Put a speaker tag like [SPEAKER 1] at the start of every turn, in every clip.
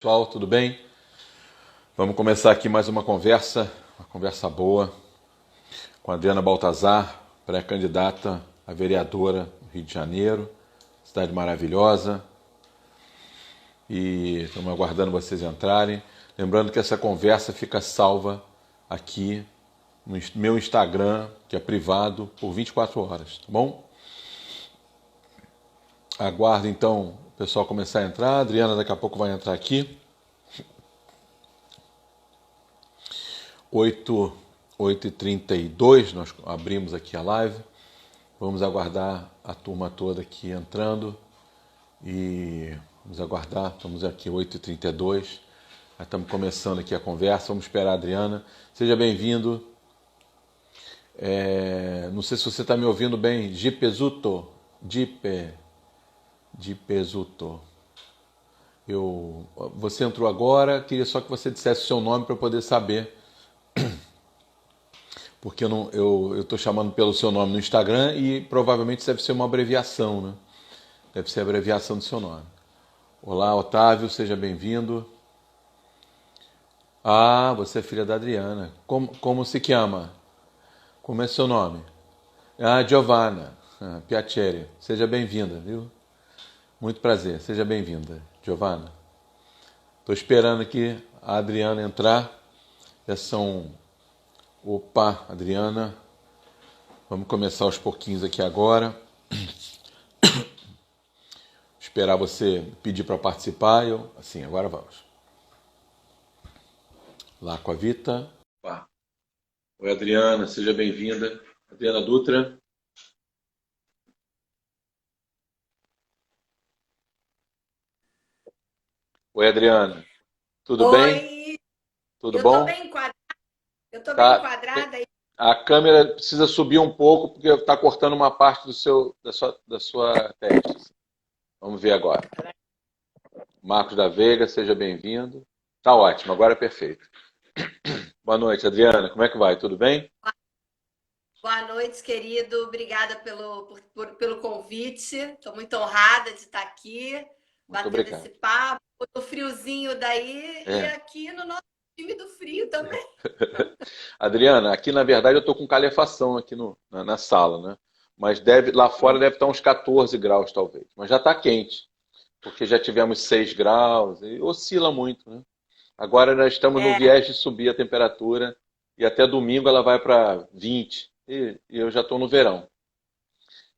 [SPEAKER 1] Pessoal, tudo bem? Vamos começar aqui mais uma conversa boa com a Adriana Baltazar, pré-candidata a vereadora do Rio de Janeiro, cidade maravilhosa, e estamos aguardando vocês entrarem. Lembrando que essa conversa fica salva aqui no meu Instagram, que é privado, por 24 horas, tá bom? Aguardo então o pessoal começar a entrar. A Adriana daqui a pouco vai entrar aqui. 8h32 nós abrimos aqui a live. Vamos aguardar a turma toda aqui entrando. E vamos aguardar, estamos aqui 8h32. Já estamos começando aqui a conversa. Vamos esperar a Adriana. Seja bem-vindo. Não sei se você está me ouvindo bem. Gipezuto. Gipezuto. Você entrou agora, queria só que você dissesse o seu nome para eu poder saber. Porque eu estou chamando pelo seu nome no Instagram e provavelmente deve ser uma abreviação, né? Deve ser a abreviação do seu nome. Olá, Otávio, seja bem-vindo. Ah, você é filha da Adriana. Como se chama? Como é seu nome? Ah, Giovanna Piacere. Seja bem-vinda, viu? Muito prazer, seja bem-vinda, Giovanna. Estou esperando aqui a Adriana entrar. Já são... Opa, Adriana. Vamos começar aos pouquinhos aqui agora. Esperar você pedir para participar. Assim, agora vamos. Lá com a Vita. Opa. Oi, Adriana, seja bem-vinda. Adriana Dutra. Oi, Adriana. Tudo bem?
[SPEAKER 2] Oi,
[SPEAKER 1] Tudo
[SPEAKER 2] eu tô
[SPEAKER 1] bom?
[SPEAKER 2] bem enquadrada, eu tô bem
[SPEAKER 1] Tá.
[SPEAKER 2] enquadrada aí.
[SPEAKER 1] A câmera precisa subir um pouco porque está cortando uma parte da sua teste. Vamos ver agora. Marcos da Veiga, seja bem-vindo. Tá ótimo, agora é perfeito. Boa noite, Adriana. Como é que vai? Tudo bem?
[SPEAKER 2] Boa noite, querido. Obrigada pelo convite. Estou muito honrada de estar aqui,
[SPEAKER 1] Muito
[SPEAKER 2] batendo
[SPEAKER 1] obrigado.
[SPEAKER 2] esse papo. O friozinho daí e
[SPEAKER 1] É.
[SPEAKER 2] aqui no nosso time do frio também.
[SPEAKER 1] Adriana, aqui na verdade eu estou com calefação aqui na sala, né? Mas lá fora
[SPEAKER 2] Hum,
[SPEAKER 1] deve estar uns 14 graus, talvez. Mas já está quente, porque já tivemos 6 graus, e oscila muito, né? Agora nós estamos no
[SPEAKER 2] É,
[SPEAKER 1] viés de subir a temperatura, e até domingo ela vai para 20, e eu já estou no verão.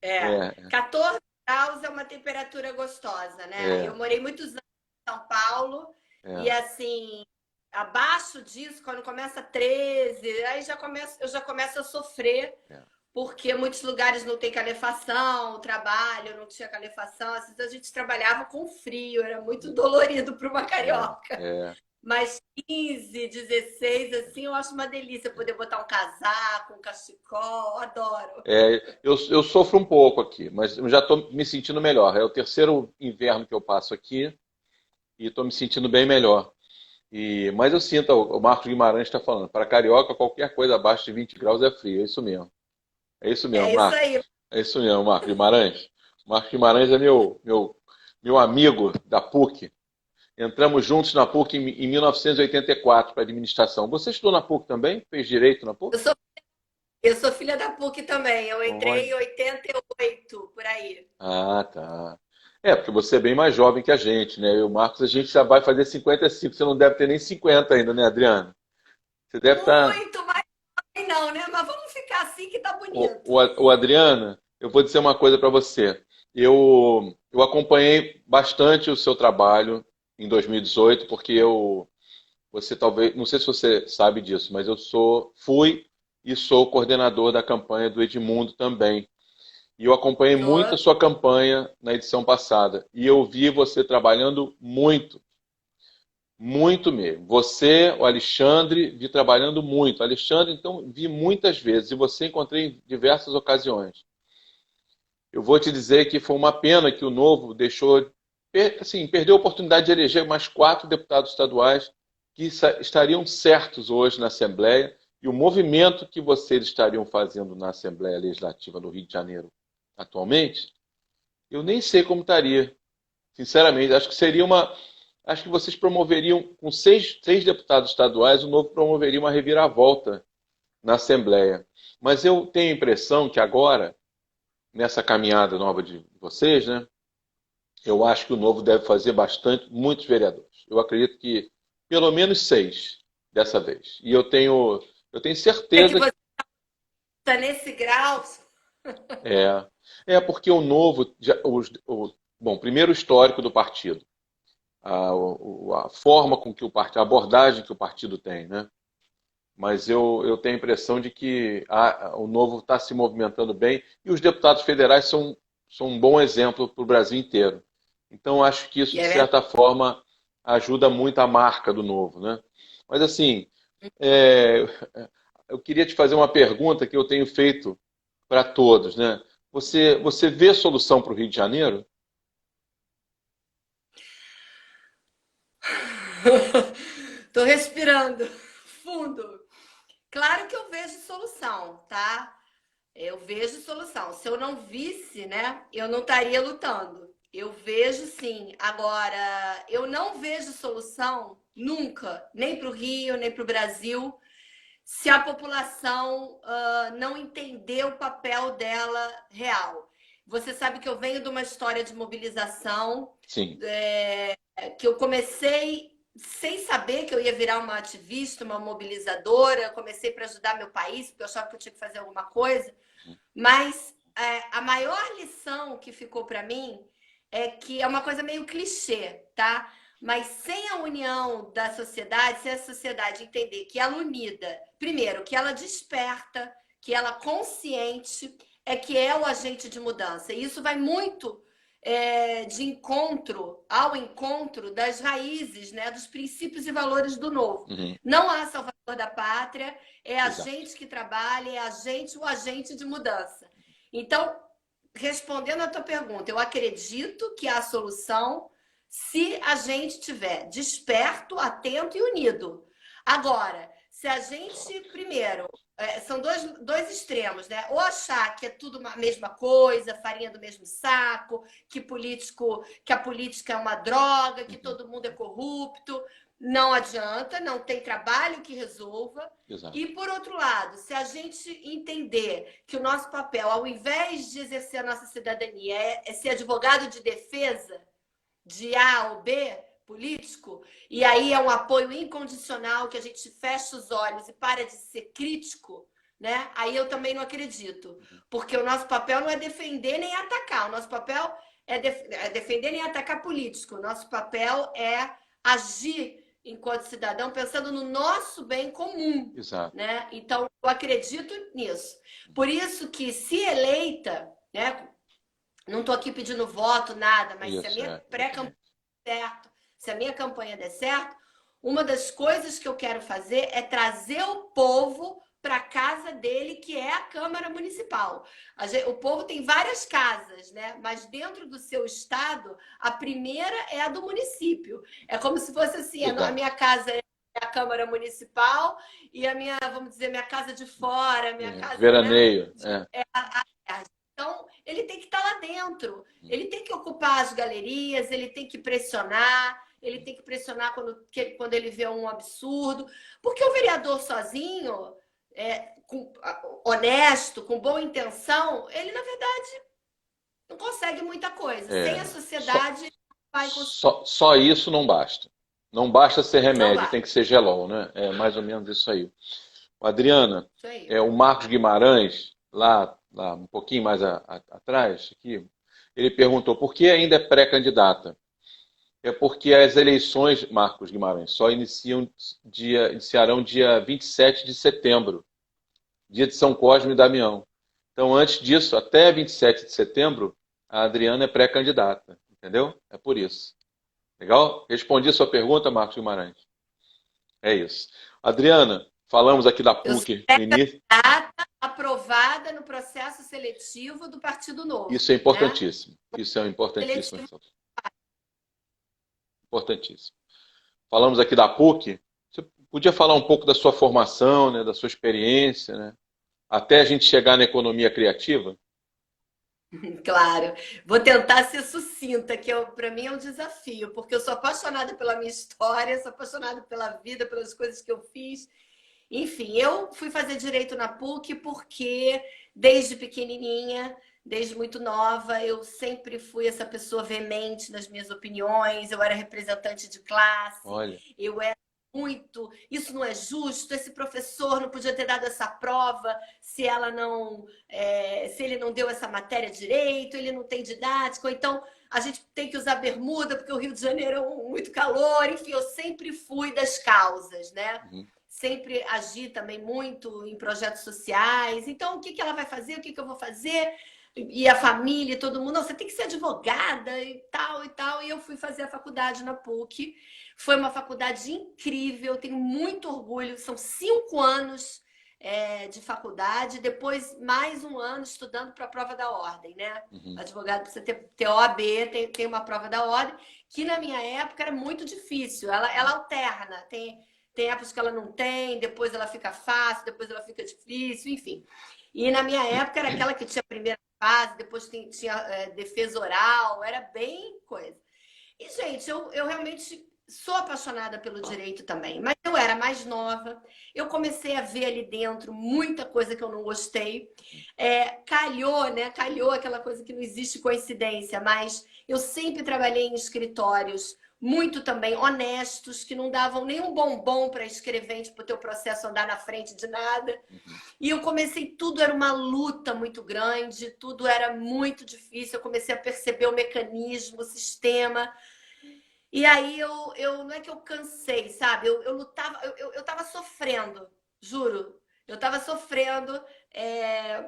[SPEAKER 2] é.
[SPEAKER 1] É,
[SPEAKER 2] 14 graus é uma temperatura gostosa, né?
[SPEAKER 1] é,
[SPEAKER 2] Eu morei muitos anos em São Paulo e
[SPEAKER 1] é,
[SPEAKER 2] assim, abaixo disso, quando começa 13, aí eu já começo a sofrer,
[SPEAKER 1] é,
[SPEAKER 2] porque muitos lugares não tem calefação, o trabalho não tinha calefação, às vezes a gente trabalhava com frio, era muito dolorido para uma
[SPEAKER 1] é,
[SPEAKER 2] carioca.
[SPEAKER 1] é.
[SPEAKER 2] Mas 15, 16, assim, eu acho uma delícia poder botar um casaco, um cachecol, adoro.
[SPEAKER 1] Eu sofro um pouco aqui, mas eu já estou me sentindo melhor. É o terceiro inverno que eu passo aqui e estou me sentindo bem melhor. Mas eu sinto, o Marcos Guimarães está falando, para carioca, qualquer coisa abaixo de 20 graus é frio. É isso mesmo. É isso mesmo,
[SPEAKER 2] É isso aí.
[SPEAKER 1] Marcos. É isso mesmo, Marcos Guimarães. Marcos Guimarães é meu amigo da PUC. Entramos juntos na PUC em 1984 para administração. Você estudou na PUC também? Fez direito na
[SPEAKER 2] Eu
[SPEAKER 1] PUC?
[SPEAKER 2] sou, eu sou filha da PUC também. Eu
[SPEAKER 1] Olha.
[SPEAKER 2] entrei em 88, por aí.
[SPEAKER 1] Ah, tá. Porque você é bem mais jovem que a gente, né? Eu e o Marcos, a gente já vai fazer 55. Você não deve ter nem 50 ainda, né, Adriano? Você deve estar.
[SPEAKER 2] Muito, mas não, né? Mas vamos ficar assim que tá bonito.
[SPEAKER 1] O Adriano, eu vou dizer uma coisa para você. Eu acompanhei bastante o seu trabalho em 2018, porque você talvez, não sei se você sabe disso, mas fui e sou coordenador da campanha do Edmundo também. E eu acompanhei muito
[SPEAKER 2] Sou.
[SPEAKER 1] a sua campanha na edição passada. E eu vi você trabalhando muito, muito mesmo. Você, o Alexandre, vi trabalhando muito. Alexandre, então, vi muitas vezes. E você encontrei em diversas ocasiões. Eu vou te dizer que foi uma pena que o Novo deixou, assim, perdeu a oportunidade de eleger mais 4 deputados estaduais que estariam certos hoje na Assembleia. E o movimento que vocês estariam fazendo na Assembleia Legislativa do Rio de Janeiro atualmente, eu nem sei como estaria. Sinceramente, acho que seria acho que vocês promoveriam, com seis deputados estaduais, o Novo promoveria uma reviravolta na Assembleia. Mas eu tenho a impressão que agora, nessa caminhada nova de vocês, né, eu acho que o Novo deve fazer muitos vereadores. Eu acredito que pelo menos 6 dessa vez. E eu tenho
[SPEAKER 2] É que
[SPEAKER 1] certeza
[SPEAKER 2] você está nesse grau.
[SPEAKER 1] porque o Novo, bom, primeiro o histórico do partido, a forma com que a abordagem que o partido tem, né? Mas eu tenho a impressão de que o Novo está se movimentando bem e os deputados federais são um bom exemplo para o Brasil inteiro. Então, acho que isso,
[SPEAKER 2] E
[SPEAKER 1] de
[SPEAKER 2] é verdade.
[SPEAKER 1] certa forma, ajuda muito a marca do Novo, né? Mas, assim, é, eu queria te fazer uma pergunta que eu tenho feito para todos, né? Você vê solução para o Rio de Janeiro?
[SPEAKER 2] Tô respirando fundo. Claro que eu vejo solução, tá? Eu vejo solução. Se eu não visse, né, eu não estaria lutando. Eu vejo sim. Agora, eu não vejo solução nunca, nem para o Rio, nem para o Brasil, se a população não entender o papel dela real. Você sabe que eu venho de uma história de mobilização,
[SPEAKER 1] Sim.
[SPEAKER 2] que eu comecei sem saber que eu ia virar uma ativista, uma mobilizadora. Comecei para ajudar meu país, porque eu achava que eu tinha que fazer alguma coisa. Mas a maior lição que ficou para mim é que é uma coisa meio clichê, tá? Mas sem a união da sociedade, sem a sociedade entender que ela unida, primeiro, que ela desperta, que ela consciente, é que é o agente de mudança. E isso vai muito ao encontro das raízes, né, dos princípios e valores do novo.
[SPEAKER 1] Uhum.
[SPEAKER 2] Não há salvador da pátria, é a
[SPEAKER 1] Exato.
[SPEAKER 2] gente que trabalha, é o agente de mudança. Então, respondendo a tua pergunta, eu acredito que há solução se a gente tiver desperto, atento e unido. Agora, se a gente, primeiro, são dois extremos, né? Ou achar que é tudo a mesma coisa, farinha do mesmo saco, que a política é uma droga, que todo mundo é corrupto. Não adianta, não tem trabalho que resolva.
[SPEAKER 1] Exato.
[SPEAKER 2] E, por outro lado, se a gente entender que o nosso papel, ao invés de exercer a nossa cidadania, é ser advogado de defesa de A ou B político, e aí é um apoio incondicional, que a gente fecha os olhos e para de ser crítico, né? Aí eu também não acredito. Porque o nosso papel não é defender nem atacar. O nosso papel é defender nem atacar político. O nosso papel é agir enquanto cidadão, pensando no nosso bem comum.
[SPEAKER 1] Exato.
[SPEAKER 2] Né? Então, eu acredito nisso. Por isso que, se eleita, né, não estou aqui pedindo voto, nada, mas se a minha pré-campanha der certo, se a minha campanha der certo, uma das coisas que eu quero fazer é trazer o povo para a casa dele, que é a Câmara Municipal. O povo tem várias casas, né? Mas dentro do seu estado, a primeira é a do município. É como se fosse assim, a minha casa é a Câmara Municipal e a minha, vamos dizer, minha casa de fora, minha casa...
[SPEAKER 1] Veraneio.
[SPEAKER 2] Né? Então, ele tem que estar lá dentro. Ele tem que ocupar as galerias, ele tem que pressionar, quando ele vê um absurdo. Porque o vereador sozinho... honesto, com boa intenção, ele, na verdade, não consegue muita coisa. Sem a sociedade, vai conseguir.
[SPEAKER 1] Só isso não basta. Não basta ser remédio, tem que ser gelol, né? É mais ou menos isso aí. Adriana, o Marcos Guimarães, lá um pouquinho mais atrás, aqui, ele perguntou por que ainda é pré-candidata. É porque as eleições, Marcos Guimarães, só iniciarão dia 27 de setembro, dia de São Cosme e Damião. Então, antes disso, até 27 de setembro, a Adriana é pré-candidata, entendeu? É por isso. Legal? Respondi a sua pergunta, Marcos Guimarães? É isso. Adriana, falamos aqui da PUC no início.
[SPEAKER 2] Aprovada no processo seletivo do Partido Novo.
[SPEAKER 1] Isso é importantíssimo. Né? Isso é importantíssimo. Importantíssimo. Falamos aqui da PUC. Você podia falar um pouco da sua formação, né, da sua experiência, né, até a gente chegar na economia criativa?
[SPEAKER 2] Claro. Vou tentar ser sucinta, que para mim é um desafio, porque eu sou apaixonada pela minha história, sou apaixonada pela vida, pelas coisas que eu fiz. Enfim, eu fui fazer direito na PUC porque desde pequenininha, desde muito nova, eu sempre fui essa pessoa veemente nas minhas opiniões, eu era representante de classe,
[SPEAKER 1] Olha,
[SPEAKER 2] eu era muito, isso não é justo, esse professor não podia ter dado essa prova se ela não, se ele não deu essa matéria direito, ele não tem didático, então a gente tem que usar bermuda porque o Rio de Janeiro é muito calor, enfim, eu sempre fui das causas, né?
[SPEAKER 1] uhum,
[SPEAKER 2] Sempre agi também muito em projetos sociais. Então, o que que ela vai fazer? O que que eu vou fazer? E a família, todo mundo, não, você tem que ser advogada e tal e tal. E eu fui fazer a faculdade na PUC. Foi uma faculdade incrível, tenho muito orgulho. São 5 anos de faculdade, depois mais um ano estudando para a prova da ordem, né?
[SPEAKER 1] uhum.
[SPEAKER 2] Advogado precisa ter OAB, tem uma prova da ordem, que na minha época era muito difícil. Ela alterna, tem épocas que ela não tem, depois ela fica fácil, depois ela fica difícil, enfim. E na minha época era aquela que tinha a primeira fase, depois tinha defesa oral, era bem coisa. E, gente, eu realmente sou apaixonada pelo direito também, mas eu era mais nova, eu comecei a ver ali dentro muita coisa que eu não gostei. Calhou, né? Calhou aquela coisa que não existe coincidência, mas eu sempre trabalhei em escritórios muito também honestos, que não davam nenhum bombom para escrevente para o teu processo andar na frente de nada.
[SPEAKER 1] Uhum.
[SPEAKER 2] E eu comecei, tudo era uma luta muito grande, tudo era muito difícil. Eu comecei a perceber o mecanismo, o sistema. E aí não é que eu cansei, sabe? Eu lutava, eu tava sofrendo, juro. Eu tava sofrendo,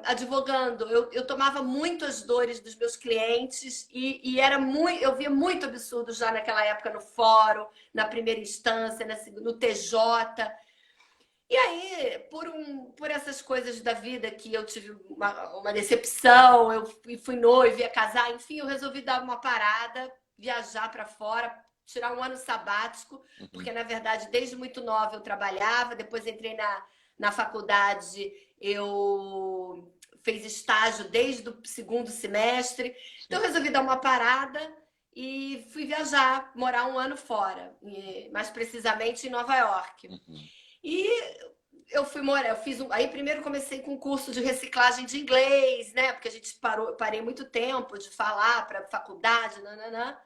[SPEAKER 2] advogando. Eu tomava muito as dores dos meus clientes e era muito, eu via muito absurdo já naquela época no fórum, na primeira instância, no TJ. E aí, por essas coisas da vida que eu tive uma decepção, eu fui noiva, ia casar, enfim, eu resolvi dar uma parada, viajar para fora, tirar um ano sabático,
[SPEAKER 1] Uhum.
[SPEAKER 2] porque na verdade, desde muito nova eu trabalhava, depois entrei na faculdade, eu fiz estágio desde o segundo semestre, então eu
[SPEAKER 1] Sim.
[SPEAKER 2] resolvi dar uma parada e fui viajar, morar um ano fora, mais precisamente em Nova York.
[SPEAKER 1] Uhum.
[SPEAKER 2] E eu fui morar, eu fiz aí primeiro comecei com um curso de reciclagem de inglês, né? Porque a gente parei muito tempo de falar para faculdade, nananã.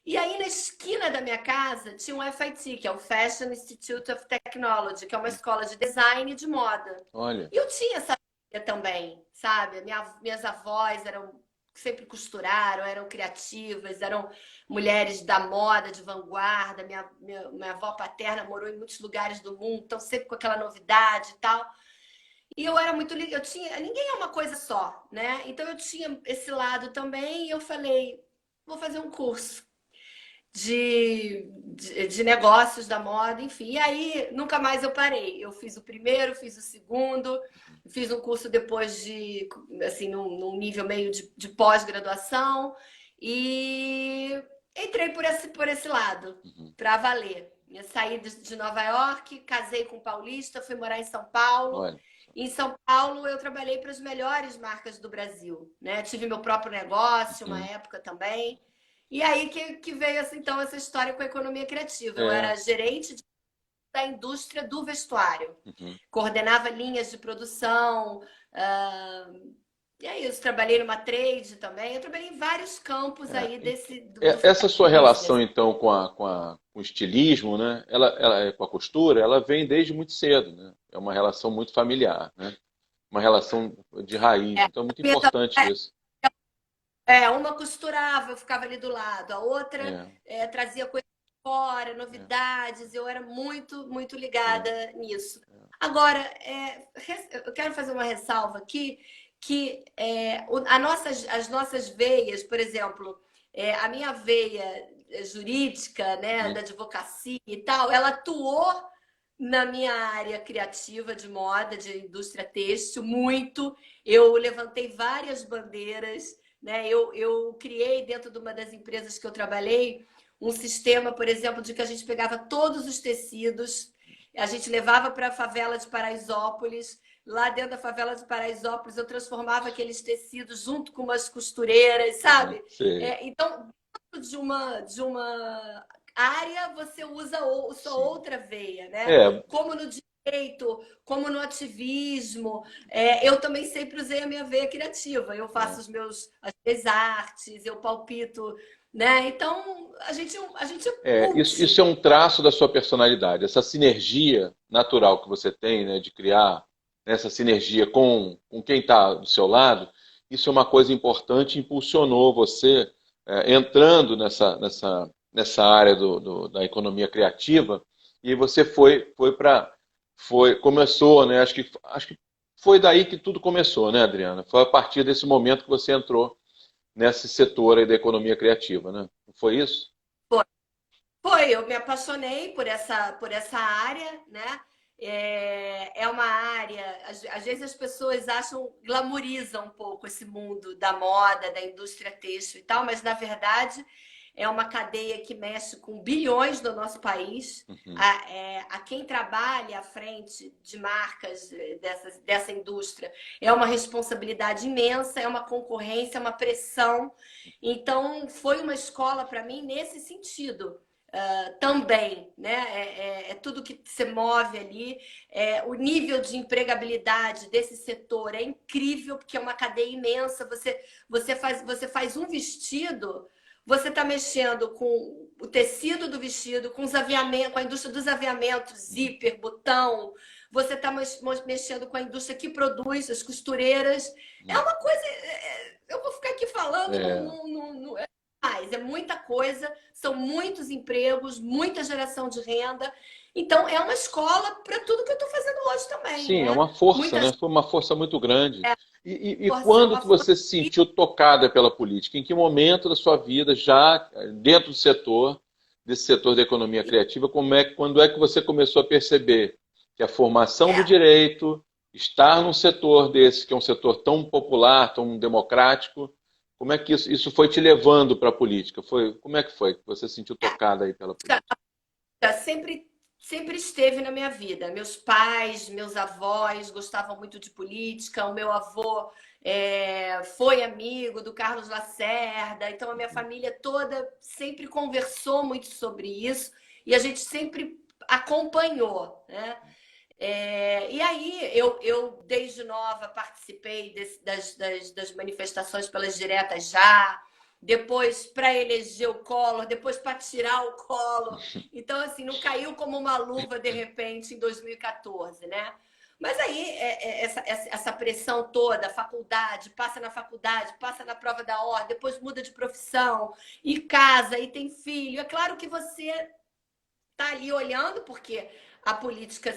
[SPEAKER 2] E aí na esquina da minha casa tinha um FIT, que é o Fashion Institute of Technology, que é uma escola de design e de moda.
[SPEAKER 1] Olha,
[SPEAKER 2] E eu tinha essa vida também, sabe? Minhas avós sempre costuraram, eram criativas, eram mulheres da moda, de vanguarda. Minha avó paterna morou em muitos lugares do mundo, então sempre com aquela novidade e tal. E eu era muito ligada, ninguém é uma coisa só, né? Então eu tinha esse lado também e eu falei, vou fazer um curso de negócios da moda, enfim. E aí nunca mais eu parei. Eu fiz o primeiro, fiz o segundo, fiz um curso depois assim, num nível meio de pós-graduação e entrei por esse lado,
[SPEAKER 1] uhum.
[SPEAKER 2] para valer. Eu saí de Nova York, casei com um paulista, fui morar em São Paulo.
[SPEAKER 1] Olha,
[SPEAKER 2] Em São Paulo, eu trabalhei para as melhores marcas do Brasil, né? Tive meu próprio negócio, uma
[SPEAKER 1] uhum.
[SPEAKER 2] época também. E aí que veio então essa história com a economia criativa. Eu
[SPEAKER 1] É,
[SPEAKER 2] era gerente da indústria do vestuário,
[SPEAKER 1] uhum.
[SPEAKER 2] coordenava linhas de produção. E é isso, trabalhei numa trade também. Eu trabalhei em vários campos
[SPEAKER 1] É.
[SPEAKER 2] aí do
[SPEAKER 1] Essa
[SPEAKER 2] fashion
[SPEAKER 1] sua
[SPEAKER 2] business.
[SPEAKER 1] relação, então, com o estilismo, né? Com a costura, ela vem desde muito cedo, né? É uma relação muito familiar, né? Uma relação de raiz. Então, é muito importante isso.
[SPEAKER 2] Uma costurava, eu ficava ali do lado, a outra
[SPEAKER 1] É,
[SPEAKER 2] trazia coisas de fora,
[SPEAKER 1] é,
[SPEAKER 2] novidades, eu era muito, muito
[SPEAKER 1] é,
[SPEAKER 2] ligada nisso. Agora, eu quero fazer uma ressalva aqui, que as nossas veias, por exemplo, a minha veia jurídica, né,
[SPEAKER 1] uhum,
[SPEAKER 2] da advocacia e tal, ela atuou na minha área criativa de moda, de indústria têxtil, muito. Eu levantei várias bandeiras, né? Eu criei dentro de uma das empresas que eu trabalhei um sistema, por exemplo, de que a gente pegava todos os tecidos, a gente levava para a favela de Paraisópolis, lá dentro da favela de Paraisópolis, eu transformava aqueles tecidos junto com umas costureiras, sabe? Então, dentro de uma área, você usa sua outra veia, né? Como no direito, como no ativismo. Eu também sempre usei a minha veia criativa. Eu faço as minhas artes, eu palpito, né? Então, a gente
[SPEAKER 1] isso é um traço da sua personalidade, essa sinergia natural que você tem, né, de criar essa sinergia com quem está do seu lado. Isso é uma coisa importante, impulsionou você entrando nessa área da economia criativa, e você começou, né? Acho que foi daí que tudo começou, né, Adriana? Foi a partir desse momento que você entrou nesse setor aí da economia criativa, né? Não foi isso?
[SPEAKER 2] Eu me apaixonei por essa área, né? É uma área, às vezes as pessoas glamorizam um pouco esse mundo da moda, da indústria têxtil e tal, mas na verdade é uma cadeia que mexe com bilhões no nosso país. A quem trabalha à frente de marcas dessa indústria é uma responsabilidade imensa, é uma concorrência, é uma pressão. Então, foi uma escola para mim nesse sentido. Também, né? Tudo que se move ali. O nível de empregabilidade desse setor é incrível, porque é uma cadeia imensa. Você faz um vestido, você está mexendo com o tecido do vestido, com a indústria dos aviamentos, zíper, botão. Você está mexendo com a indústria que produz, as costureiras. É uma coisa. Eu vou ficar aqui falando, é muita coisa, são muitos empregos, muita geração de renda. Então, é uma escola para tudo que eu estou fazendo hoje também.
[SPEAKER 1] Sim,
[SPEAKER 2] né?
[SPEAKER 1] É uma força, né? Foi uma força muito grande. E quando que
[SPEAKER 2] Força.
[SPEAKER 1] você se sentiu tocada pela política? Em que momento da sua vida, já dentro desse setor da economia criativa, quando é que você começou a perceber que a formação do direito, estar num setor desse, que é um setor tão popular, tão democrático, como é que isso foi te levando para a política? Como é que foi que você se sentiu tocada aí pela política?
[SPEAKER 2] Sempre esteve na minha vida. Meus pais, meus avós gostavam muito de política. O meu avô foi amigo do Carlos Lacerda. Então, a minha família toda sempre conversou muito sobre isso e a gente sempre acompanhou, né? E aí, eu desde nova participei das manifestações pelas diretas já, depois para eleger o Collor, depois para tirar o Collor. Então, assim, não caiu como uma luva de repente em 2014, né? Mas aí, essa pressão toda, faculdade, passa na prova da ordem, depois muda de profissão, e casa, e tem filho. É claro que você está ali olhando, porque a política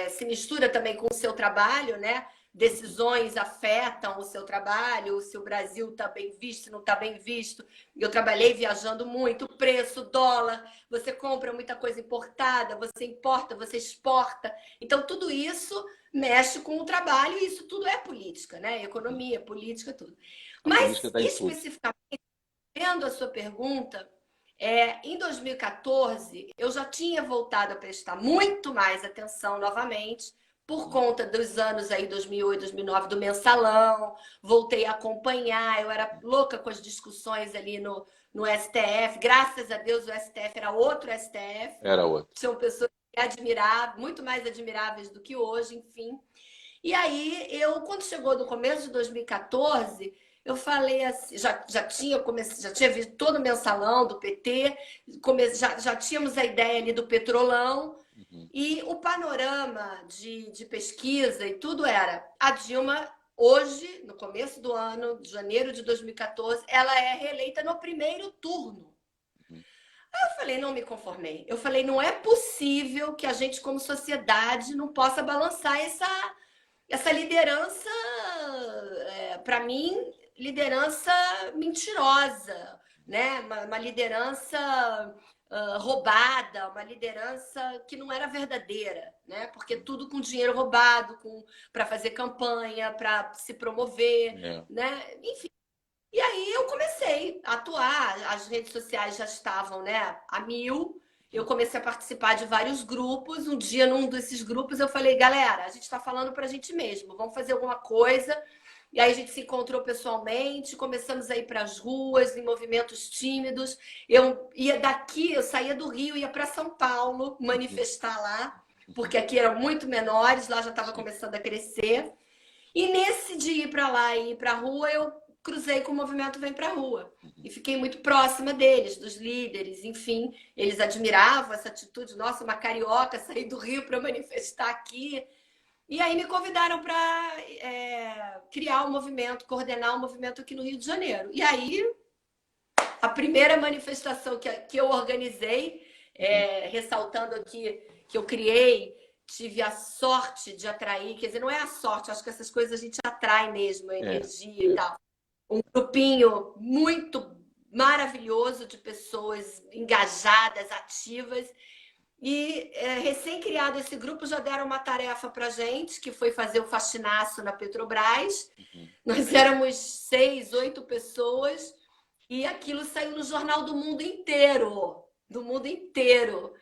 [SPEAKER 2] se mistura também com o seu trabalho, né? Decisões afetam o seu trabalho, se o Brasil está bem visto, se não está bem visto. Eu trabalhei viajando muito, preço, dólar, você compra muita coisa importada, você importa, você exporta. Então, tudo isso mexe com o trabalho e isso tudo é política, né? Economia, política, tudo. Mas, especificamente, vendo a sua pergunta, em 2014, eu já tinha voltado a prestar muito mais atenção novamente, por conta dos anos aí, 2008, 2009, do mensalão, voltei a acompanhar, eu era louca com as discussões ali no STF, graças a Deus o STF era outro STF.
[SPEAKER 1] Era outro.
[SPEAKER 2] São pessoas muito mais admiráveis do que hoje, enfim. E aí, quando chegou no começo de 2014, eu falei assim, já tinha visto todo o mensalão do PT, já tínhamos a ideia ali do petrolão, e o panorama de pesquisa e tudo era: a Dilma, hoje, no começo do ano, de janeiro de 2014, ela é reeleita no primeiro turno. Aí eu falei, não me conformei. Eu falei, não é possível que a gente, como sociedade, não possa balançar essa liderança, para mim, liderança mentirosa, né? Uma liderança roubada, uma liderança que não era verdadeira, né? Porque tudo com dinheiro roubado, para fazer campanha, para se promover, né? Enfim. E aí eu comecei a atuar, as redes sociais já estavam, né, a mil, eu comecei a participar de vários grupos. Um dia, num desses grupos, eu falei, galera, a gente está falando para a gente mesmo, vamos fazer alguma coisa. E aí a gente se encontrou pessoalmente, começamos a ir para as ruas, em movimentos tímidos. Eu ia daqui, eu saía do Rio, ia para São Paulo manifestar lá, porque aqui eram muito menores, lá já estava começando a crescer. E nesse de ir para lá e ir para a rua, eu cruzei com o movimento Vem Pra Rua. E fiquei muito próxima deles, dos líderes, enfim. Eles admiravam essa atitude. Nossa, uma carioca sair do Rio para manifestar aqui. E aí me convidaram para criar um movimento, coordenar um movimento aqui no Rio de Janeiro. E aí, a primeira manifestação que eu organizei, ressaltando aqui que eu criei, tive a sorte de atrair, quer dizer, não é a sorte, acho que essas coisas a gente atrai mesmo, a energia e tal. Um grupinho muito maravilhoso de pessoas engajadas, ativas. E recém-criado esse grupo, já deram uma tarefa para gente, que foi fazer o faxinaço na Petrobras. Nós éramos 6, 8 pessoas e aquilo saiu no Jornal do Mundo inteiro. Do mundo inteiro.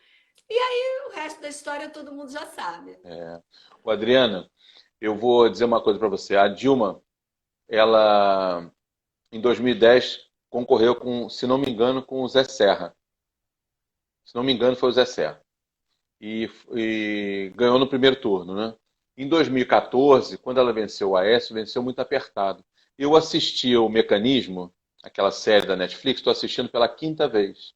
[SPEAKER 2] E aí o resto da história todo mundo já sabe.
[SPEAKER 1] Ô, Adriana, eu vou dizer uma coisa para você. A Dilma, ela, em 2010, concorreu com, se não me engano, com o Zé Serra. Se não me engano, foi o Zé Serra. E ganhou no primeiro turno, né? Em 2014, quando ela venceu o Aécio, venceu muito apertado. Eu assisti o Mecanismo, aquela série da Netflix, estou assistindo pela 5ª vez.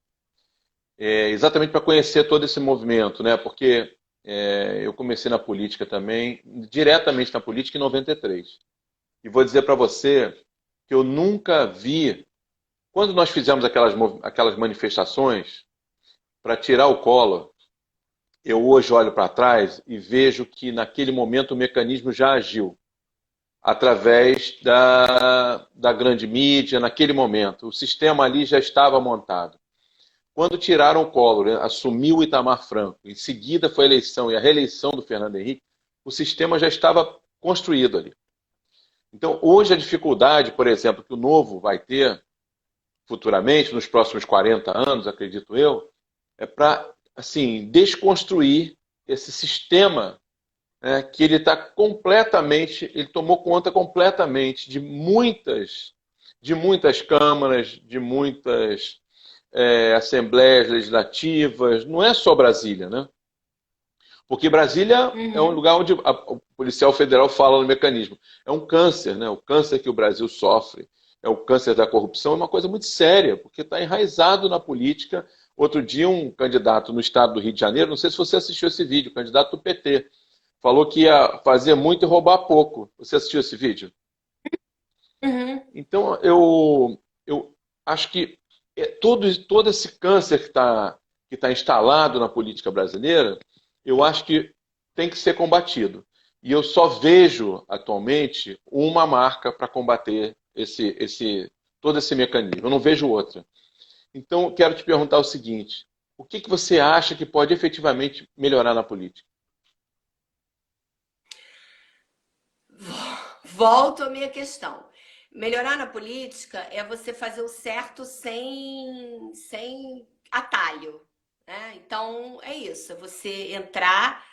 [SPEAKER 1] Exatamente para conhecer todo esse movimento, né? Porque eu comecei na política também, diretamente na política em 93. E vou dizer para você que eu nunca vi, quando nós fizemos aquelas manifestações para tirar o Collor, eu hoje olho para trás e vejo que naquele momento o mecanismo já agiu através da grande mídia, naquele momento. O sistema ali já estava montado. Quando tiraram o Collor, né, assumiu o Itamar Franco, em seguida foi a eleição e a reeleição do Fernando Henrique, o sistema já estava construído ali. Então, hoje a dificuldade, por exemplo, que o Novo vai ter futuramente, nos próximos 40 anos, acredito eu, é para assim, desconstruir esse sistema, né, que ele está completamente, ele tomou conta completamente de muitas câmaras, de muitas assembleias legislativas, não é só Brasília, né? Porque Brasília é um lugar onde o policial federal fala no mecanismo. É um câncer, né? O câncer que o Brasil sofre, é o câncer da corrupção, é uma coisa muito séria, porque está enraizado na política. Outro dia, um candidato no estado do Rio de Janeiro, não sei se você assistiu esse vídeo, candidato do PT, falou que ia fazer muito e roubar pouco. Você assistiu esse vídeo? Então, eu acho que todo esse câncer que tá instalado na política brasileira, eu acho que tem que ser combatido. E eu só vejo, atualmente, uma marca para combater todo esse mecanismo. Eu não vejo outra. Então, quero te perguntar o seguinte: o que você acha que pode efetivamente melhorar na política?
[SPEAKER 2] Volto à minha questão. Melhorar na política é você fazer o certo sem atalho, né? Então, é isso. É você entrar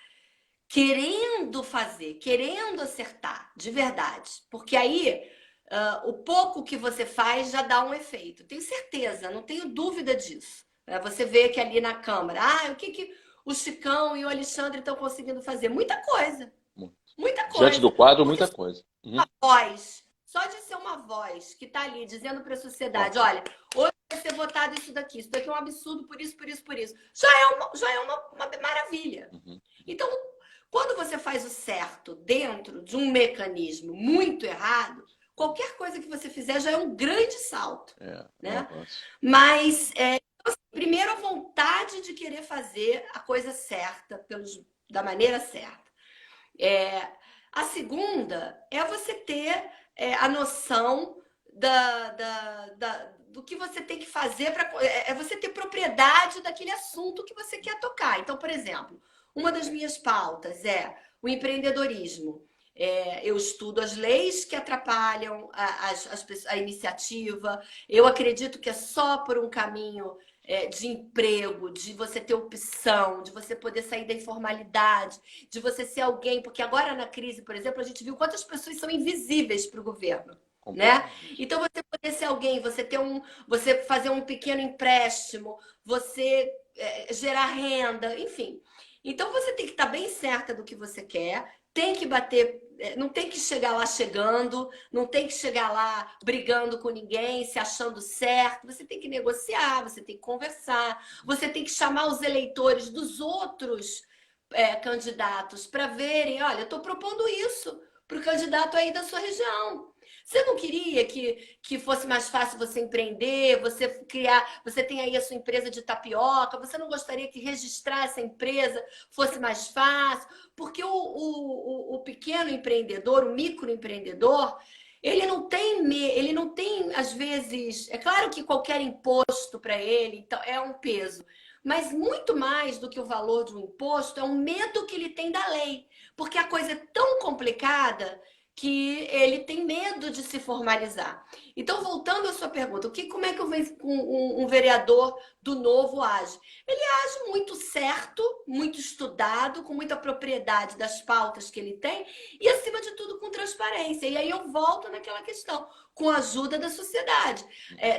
[SPEAKER 2] querendo fazer, querendo acertar, de verdade. Porque aí, o pouco que você faz já dá um efeito. Tenho certeza, não tenho dúvida disso. Você vê que ali na Câmara, o que o Chicão e o Alexandre estão conseguindo fazer? Muita coisa. Muita coisa.
[SPEAKER 1] Diante do quadro,
[SPEAKER 2] Porque
[SPEAKER 1] muita coisa.
[SPEAKER 2] uma voz, só de ser uma voz que está ali dizendo para a sociedade, olha, hoje vai ser votado isso daqui é um absurdo por isso, por isso, por isso. Já é uma maravilha. Então, quando você faz o certo dentro de um mecanismo muito errado, qualquer coisa que você fizer já é um grande salto. Né? Mas, primeiro, a vontade de querer fazer a coisa certa, da maneira certa. A segunda é você ter a noção do que você tem que fazer é você ter propriedade daquele assunto que você quer tocar. Então, por exemplo, uma das minhas pautas é o empreendedorismo. Eu estudo as leis que atrapalham a iniciativa. Eu acredito que é só por um caminho de emprego, de você ter opção, de você poder sair da informalidade, de você ser alguém. Porque agora na crise, por exemplo, a gente viu quantas pessoas são invisíveis para o governo. Né? Então você poder ser alguém, você fazer um pequeno empréstimo, você gerar renda, enfim. Então você tem que estar bem certa do que você quer, tem que bater, não tem que chegar lá chegando, não tem que chegar lá brigando com ninguém, se achando certo. Você tem que negociar, você tem que conversar, você tem que chamar os eleitores dos outros candidatos para verem, olha, eu estou propondo isso para o candidato aí da sua região. Você não queria que fosse mais fácil você empreender, você criar, você tem aí a sua empresa de tapioca, você não gostaria que registrar essa empresa fosse mais fácil? Porque o pequeno empreendedor, o microempreendedor, ele não tem, às vezes, é claro que qualquer imposto para ele então, é um peso, mas muito mais do que o valor de um imposto é o medo que ele tem da lei, porque a coisa é tão complicada que ele tem medo de se formalizar. Então, voltando à sua pergunta, como é que um vereador do Novo age? Ele age muito certo, muito estudado, com muita propriedade das pautas que ele tem e, acima de tudo, com transparência. E aí eu volto naquela questão, com a ajuda da sociedade,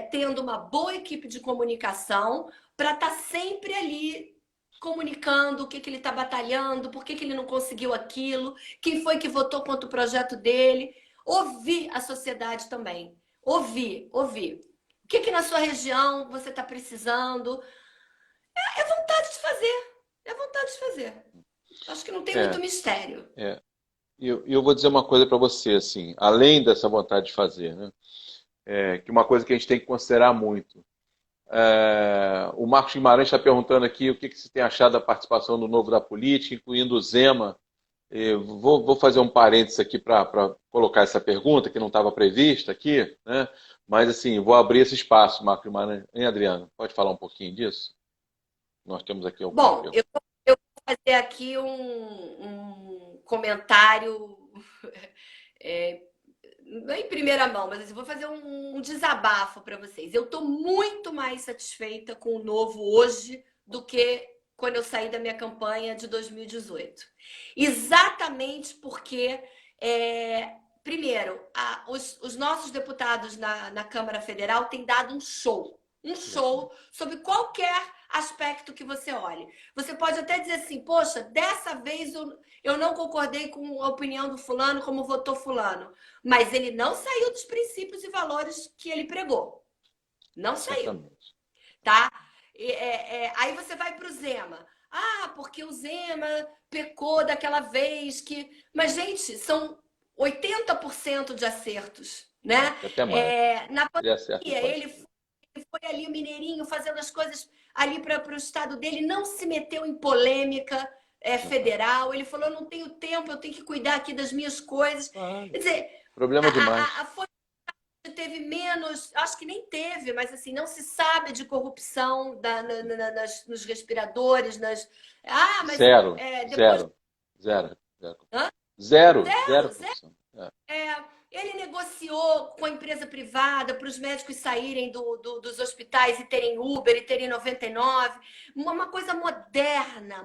[SPEAKER 2] tendo uma boa equipe de comunicação para estar sempre ali comunicando o que ele está batalhando, por que ele não conseguiu aquilo, quem foi que votou contra o projeto dele. Ouvir a sociedade também. Ouvir. O que na sua região você está precisando? É vontade de fazer. É vontade de fazer. Acho que não tem muito mistério.
[SPEAKER 1] E eu vou dizer uma coisa para você, assim, além dessa vontade de fazer, né? Que uma coisa que a gente tem que considerar muito. O Marcos Guimarães está perguntando aqui o que você tem achado da participação do Novo da política, incluindo o Zema. Vou fazer um parênteses aqui para colocar essa pergunta, que não estava prevista aqui, né? Mas, assim, vou abrir esse espaço, Marcos Guimarães. Hein, Adriana? Pode falar um pouquinho disso? Nós temos aqui algumas
[SPEAKER 2] Bom, eu vou fazer aqui um comentário não em primeira mão, mas eu vou fazer um desabafo para vocês. Eu estou muito mais satisfeita com o Novo hoje do que quando eu saí da minha campanha de 2018. Exatamente porque, primeiro, os nossos deputados na Câmara Federal têm dado um show sobre qualquer aspecto que você olhe. Você pode até dizer assim, poxa, dessa vez eu não concordei com a opinião do fulano, como votou fulano. Mas ele não saiu dos princípios e valores que ele pregou. Não saiu. Tá? Aí você vai para o Zema. Ah, porque o Zema pecou daquela vez que... Mas, gente, são 80% de acertos. Né?
[SPEAKER 1] Até mais.
[SPEAKER 2] Na pandemia, ele foi ali o mineirinho fazendo as coisas ali para o estado dele, não se meteu em polêmica federal. Ele falou, não tenho tempo, eu tenho que cuidar aqui das minhas coisas. Quer dizer,
[SPEAKER 1] problema demais.
[SPEAKER 2] A Folha teve menos, acho que nem teve, mas assim, não se sabe de corrupção nos respiradores, mas
[SPEAKER 1] zero.
[SPEAKER 2] Ele negociou com a empresa privada para os médicos saírem dos hospitais e terem Uber e terem 99. Uma coisa moderna,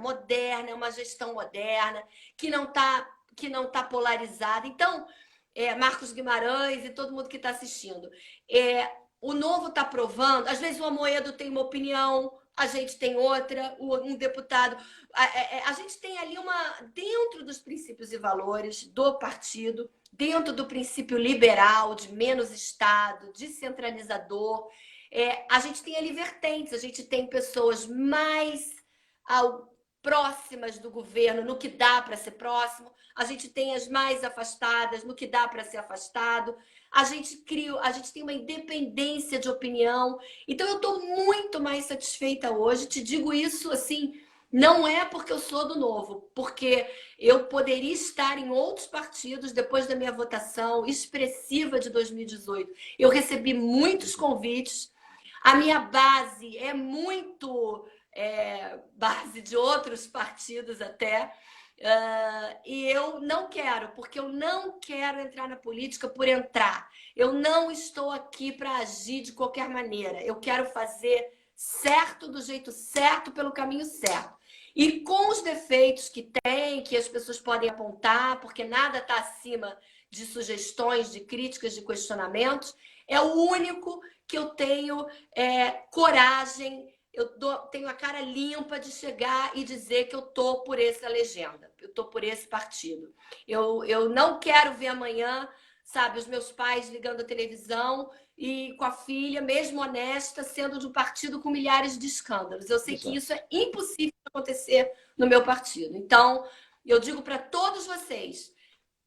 [SPEAKER 2] uma gestão moderna, que não tá polarizada. Então, Marcos Guimarães e todo mundo que está assistindo, o Novo está provando. Às vezes o Amoedo tem uma opinião, a gente tem outra, um deputado. A gente tem ali dentro dos princípios e valores do partido, dentro do princípio liberal, de menos Estado, descentralizador, a gente tem ali vertentes, a gente tem pessoas mais próximas do governo, no que dá para ser próximo, a gente tem as mais afastadas, no que dá para ser afastado, a gente tem uma independência de opinião. Então eu estou muito mais satisfeita hoje, te digo isso assim, não é porque eu sou do Novo, porque eu poderia estar em outros partidos depois da minha votação expressiva de 2018. Eu recebi muitos convites, a minha base é muito base de outros partidos até, e eu não quero, porque eu não quero entrar na política por entrar. Eu não estou aqui para agir de qualquer maneira. Eu quero fazer certo do jeito certo, pelo caminho certo. E com os defeitos que tem, que as pessoas podem apontar, porque nada está acima de sugestões, de críticas, de questionamentos, é o único que eu tenho coragem, tenho a cara limpa de chegar e dizer que eu estou por essa legenda, eu estou por esse partido. Eu não quero ver amanhã, sabe, os meus pais ligando a televisão e com a filha, mesmo honesta, sendo de um partido com milhares de escândalos. Eu sei que isso é impossível de acontecer no meu partido. Então, eu digo para todos vocês,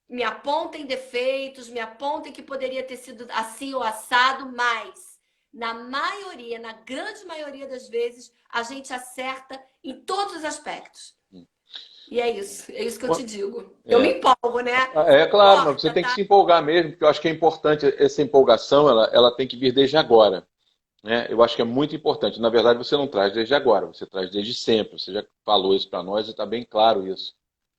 [SPEAKER 2] me apontem defeitos, me apontem que poderia ter sido assim ou assado, mas na maioria, na grande maioria das vezes, a gente acerta em todos os aspectos. E é isso que eu te digo. Eu me empolgo, né?
[SPEAKER 1] É claro, mas você tem que se empolgar mesmo, porque eu acho que é importante essa empolgação, ela tem que vir desde agora. Né? Eu acho que é muito importante. Na verdade, você não traz desde agora, você traz desde sempre. Você já falou isso para nós e está bem claro isso.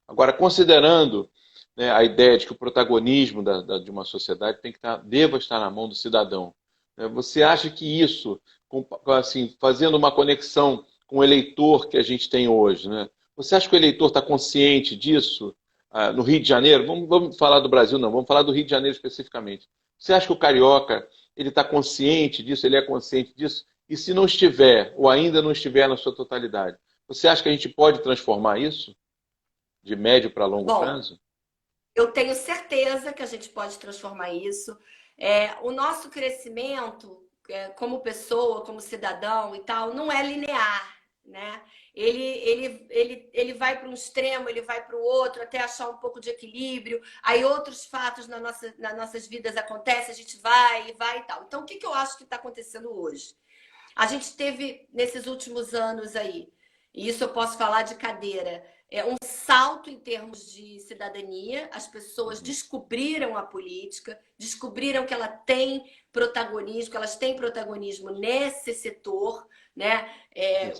[SPEAKER 1] Agora, considerando, né, a ideia de que o protagonismo de uma sociedade deva estar na mão do cidadão, né? Você acha que isso, assim, fazendo uma conexão com o eleitor que a gente tem hoje, né? Você acha que o eleitor está consciente disso no Rio de Janeiro? Vamos falar do Brasil, não. Vamos falar do Rio de Janeiro especificamente. Você acha que o carioca ele está consciente disso? Ele é consciente disso? E se não estiver, ou ainda não estiver na sua totalidade, você acha que a gente pode transformar isso de médio para longo prazo?
[SPEAKER 2] Eu tenho certeza que a gente pode transformar isso. O nosso crescimento, como pessoa, como cidadão e tal, não é linear, né? Ele vai para um extremo, ele vai para o outro, até achar um pouco de equilíbrio. Aí outros fatos nas nossas vidas acontecem, a gente vai e tal. Então, o que eu acho que está acontecendo hoje? A gente teve, nesses últimos anos aí, e isso eu posso falar de cadeira, um salto em termos de cidadania. As pessoas descobriram a política, descobriram que ela tem protagonismo, que elas têm protagonismo nesse setor, né?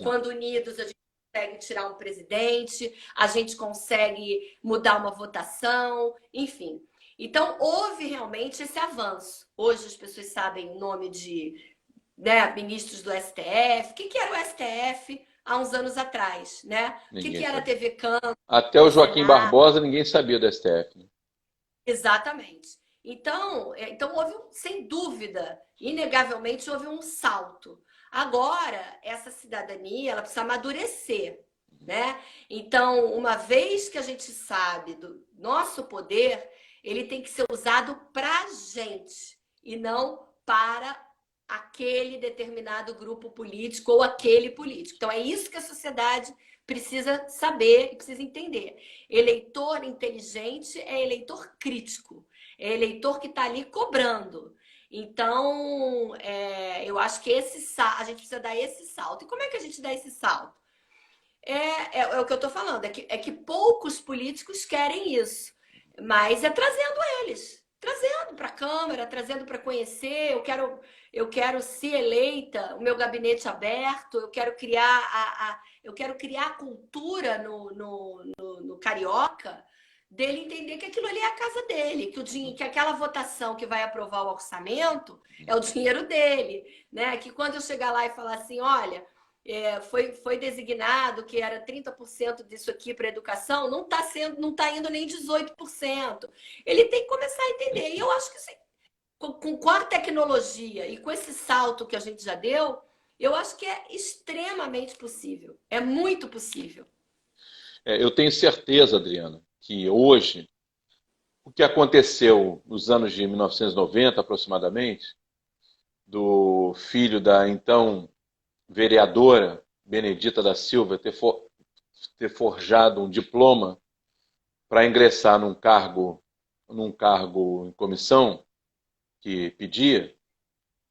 [SPEAKER 2] Quando unidos a gente consegue tirar um presidente, a gente consegue mudar uma votação, enfim. Então, houve realmente esse avanço. Hoje as pessoas sabem o nome de, né, ministros do STF. O que era o STF há uns anos atrás, né? O que era a TV Câmara?
[SPEAKER 1] Até o Joaquim Barbosa ninguém sabia do STF. Né?
[SPEAKER 2] Exatamente. Então houve, sem dúvida, inegavelmente houve um salto. Agora, essa cidadania, ela precisa amadurecer, né? Então, uma vez que a gente sabe do nosso poder, ele tem que ser usado para a gente e não para aquele determinado grupo político ou aquele político. Então, é isso que a sociedade precisa saber e precisa entender. Eleitor inteligente é eleitor crítico, é eleitor que está ali cobrando. Então, eu acho que a gente precisa dar esse salto. E como é que a gente dá esse salto? É o que eu estou falando, é que poucos políticos querem isso, mas é trazendo eles, trazendo para a Câmara, trazendo para conhecer. Eu quero ser eleita, o meu gabinete aberto, eu quero criar a cultura no carioca, dele entender que aquilo ali é a casa dele, que aquela votação que vai aprovar o orçamento é o dinheiro dele, né? Que quando eu chegar lá e falar assim, olha, foi designado que era 30% disso aqui para educação, não está indo nem 18%. Ele tem que começar a entender. E eu acho que com a tecnologia e com esse salto que a gente já deu, eu acho que é extremamente possível. É muito possível.
[SPEAKER 1] Eu tenho certeza, Adriana, que hoje, o que aconteceu nos anos de 1990, aproximadamente, do filho da então vereadora Benedita da Silva ter forjado um diploma para ingressar num cargo em comissão que pedia,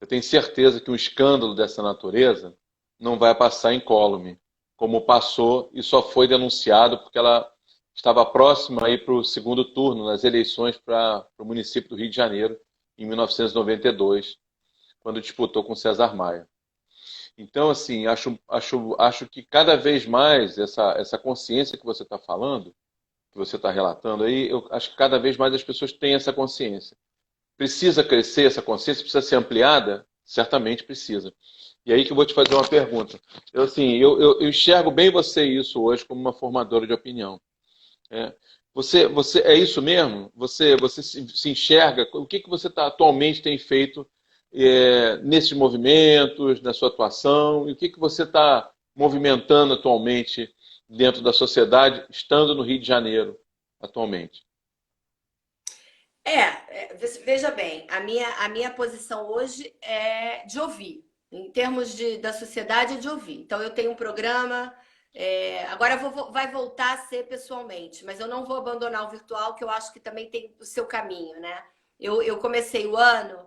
[SPEAKER 1] eu tenho certeza que um escândalo dessa natureza não vai passar incólume, como passou e só foi denunciado porque ela estava próxima para o segundo turno nas eleições para o município do Rio de Janeiro, em 1992, quando disputou com César Maia. Então, assim, acho que cada vez mais essa consciência que você está falando, que você está relatando aí, eu acho que cada vez mais as pessoas têm essa consciência. Precisa crescer essa consciência? Precisa ser ampliada? Certamente precisa. E aí que eu vou te fazer uma pergunta. Eu enxergo bem você isso hoje como uma formadora de opinião. É. Você é isso mesmo? Você se enxerga? O que você atualmente tem feito nesses movimentos, na sua atuação? E o que você está movimentando atualmente dentro da sociedade, estando no Rio de Janeiro atualmente?
[SPEAKER 2] Veja bem, a minha posição hoje é de ouvir. Em termos da sociedade, é de ouvir. Então, eu tenho um programa. Agora vai voltar a ser pessoalmente, mas eu não vou abandonar o virtual, que eu acho que também tem o seu caminho, né? Eu comecei o ano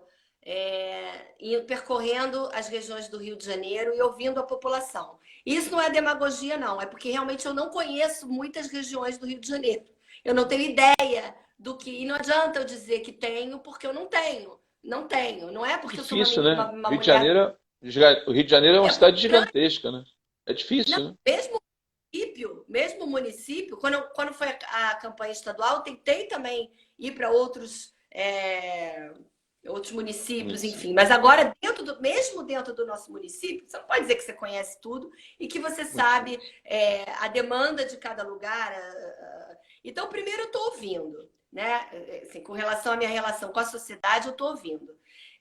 [SPEAKER 2] percorrendo as regiões do Rio de Janeiro e ouvindo a população. Isso não é demagogia, não, é porque realmente eu não conheço muitas regiões do Rio de Janeiro. Eu não tenho ideia do que. E não adianta eu dizer que tenho, porque eu não tenho. Não tenho. Não é porque eu sou
[SPEAKER 1] Difícil, né?
[SPEAKER 2] uma
[SPEAKER 1] Rio de
[SPEAKER 2] mulher.
[SPEAKER 1] Janeiro, o Rio de Janeiro é uma
[SPEAKER 2] É
[SPEAKER 1] cidade
[SPEAKER 2] grande.
[SPEAKER 1] gigantesca, né? É
[SPEAKER 2] Não,
[SPEAKER 1] difícil, né?
[SPEAKER 2] mesmo município, quando foi a campanha estadual, eu tentei também ir para outros municípios, enfim. Mas agora, mesmo dentro do nosso município, você não pode dizer que você conhece tudo e que você
[SPEAKER 1] Muito
[SPEAKER 2] sabe
[SPEAKER 1] difícil.
[SPEAKER 2] a demanda de cada lugar. Então, primeiro eu estou ouvindo, né? Assim, com relação à minha relação com a sociedade, eu estou ouvindo.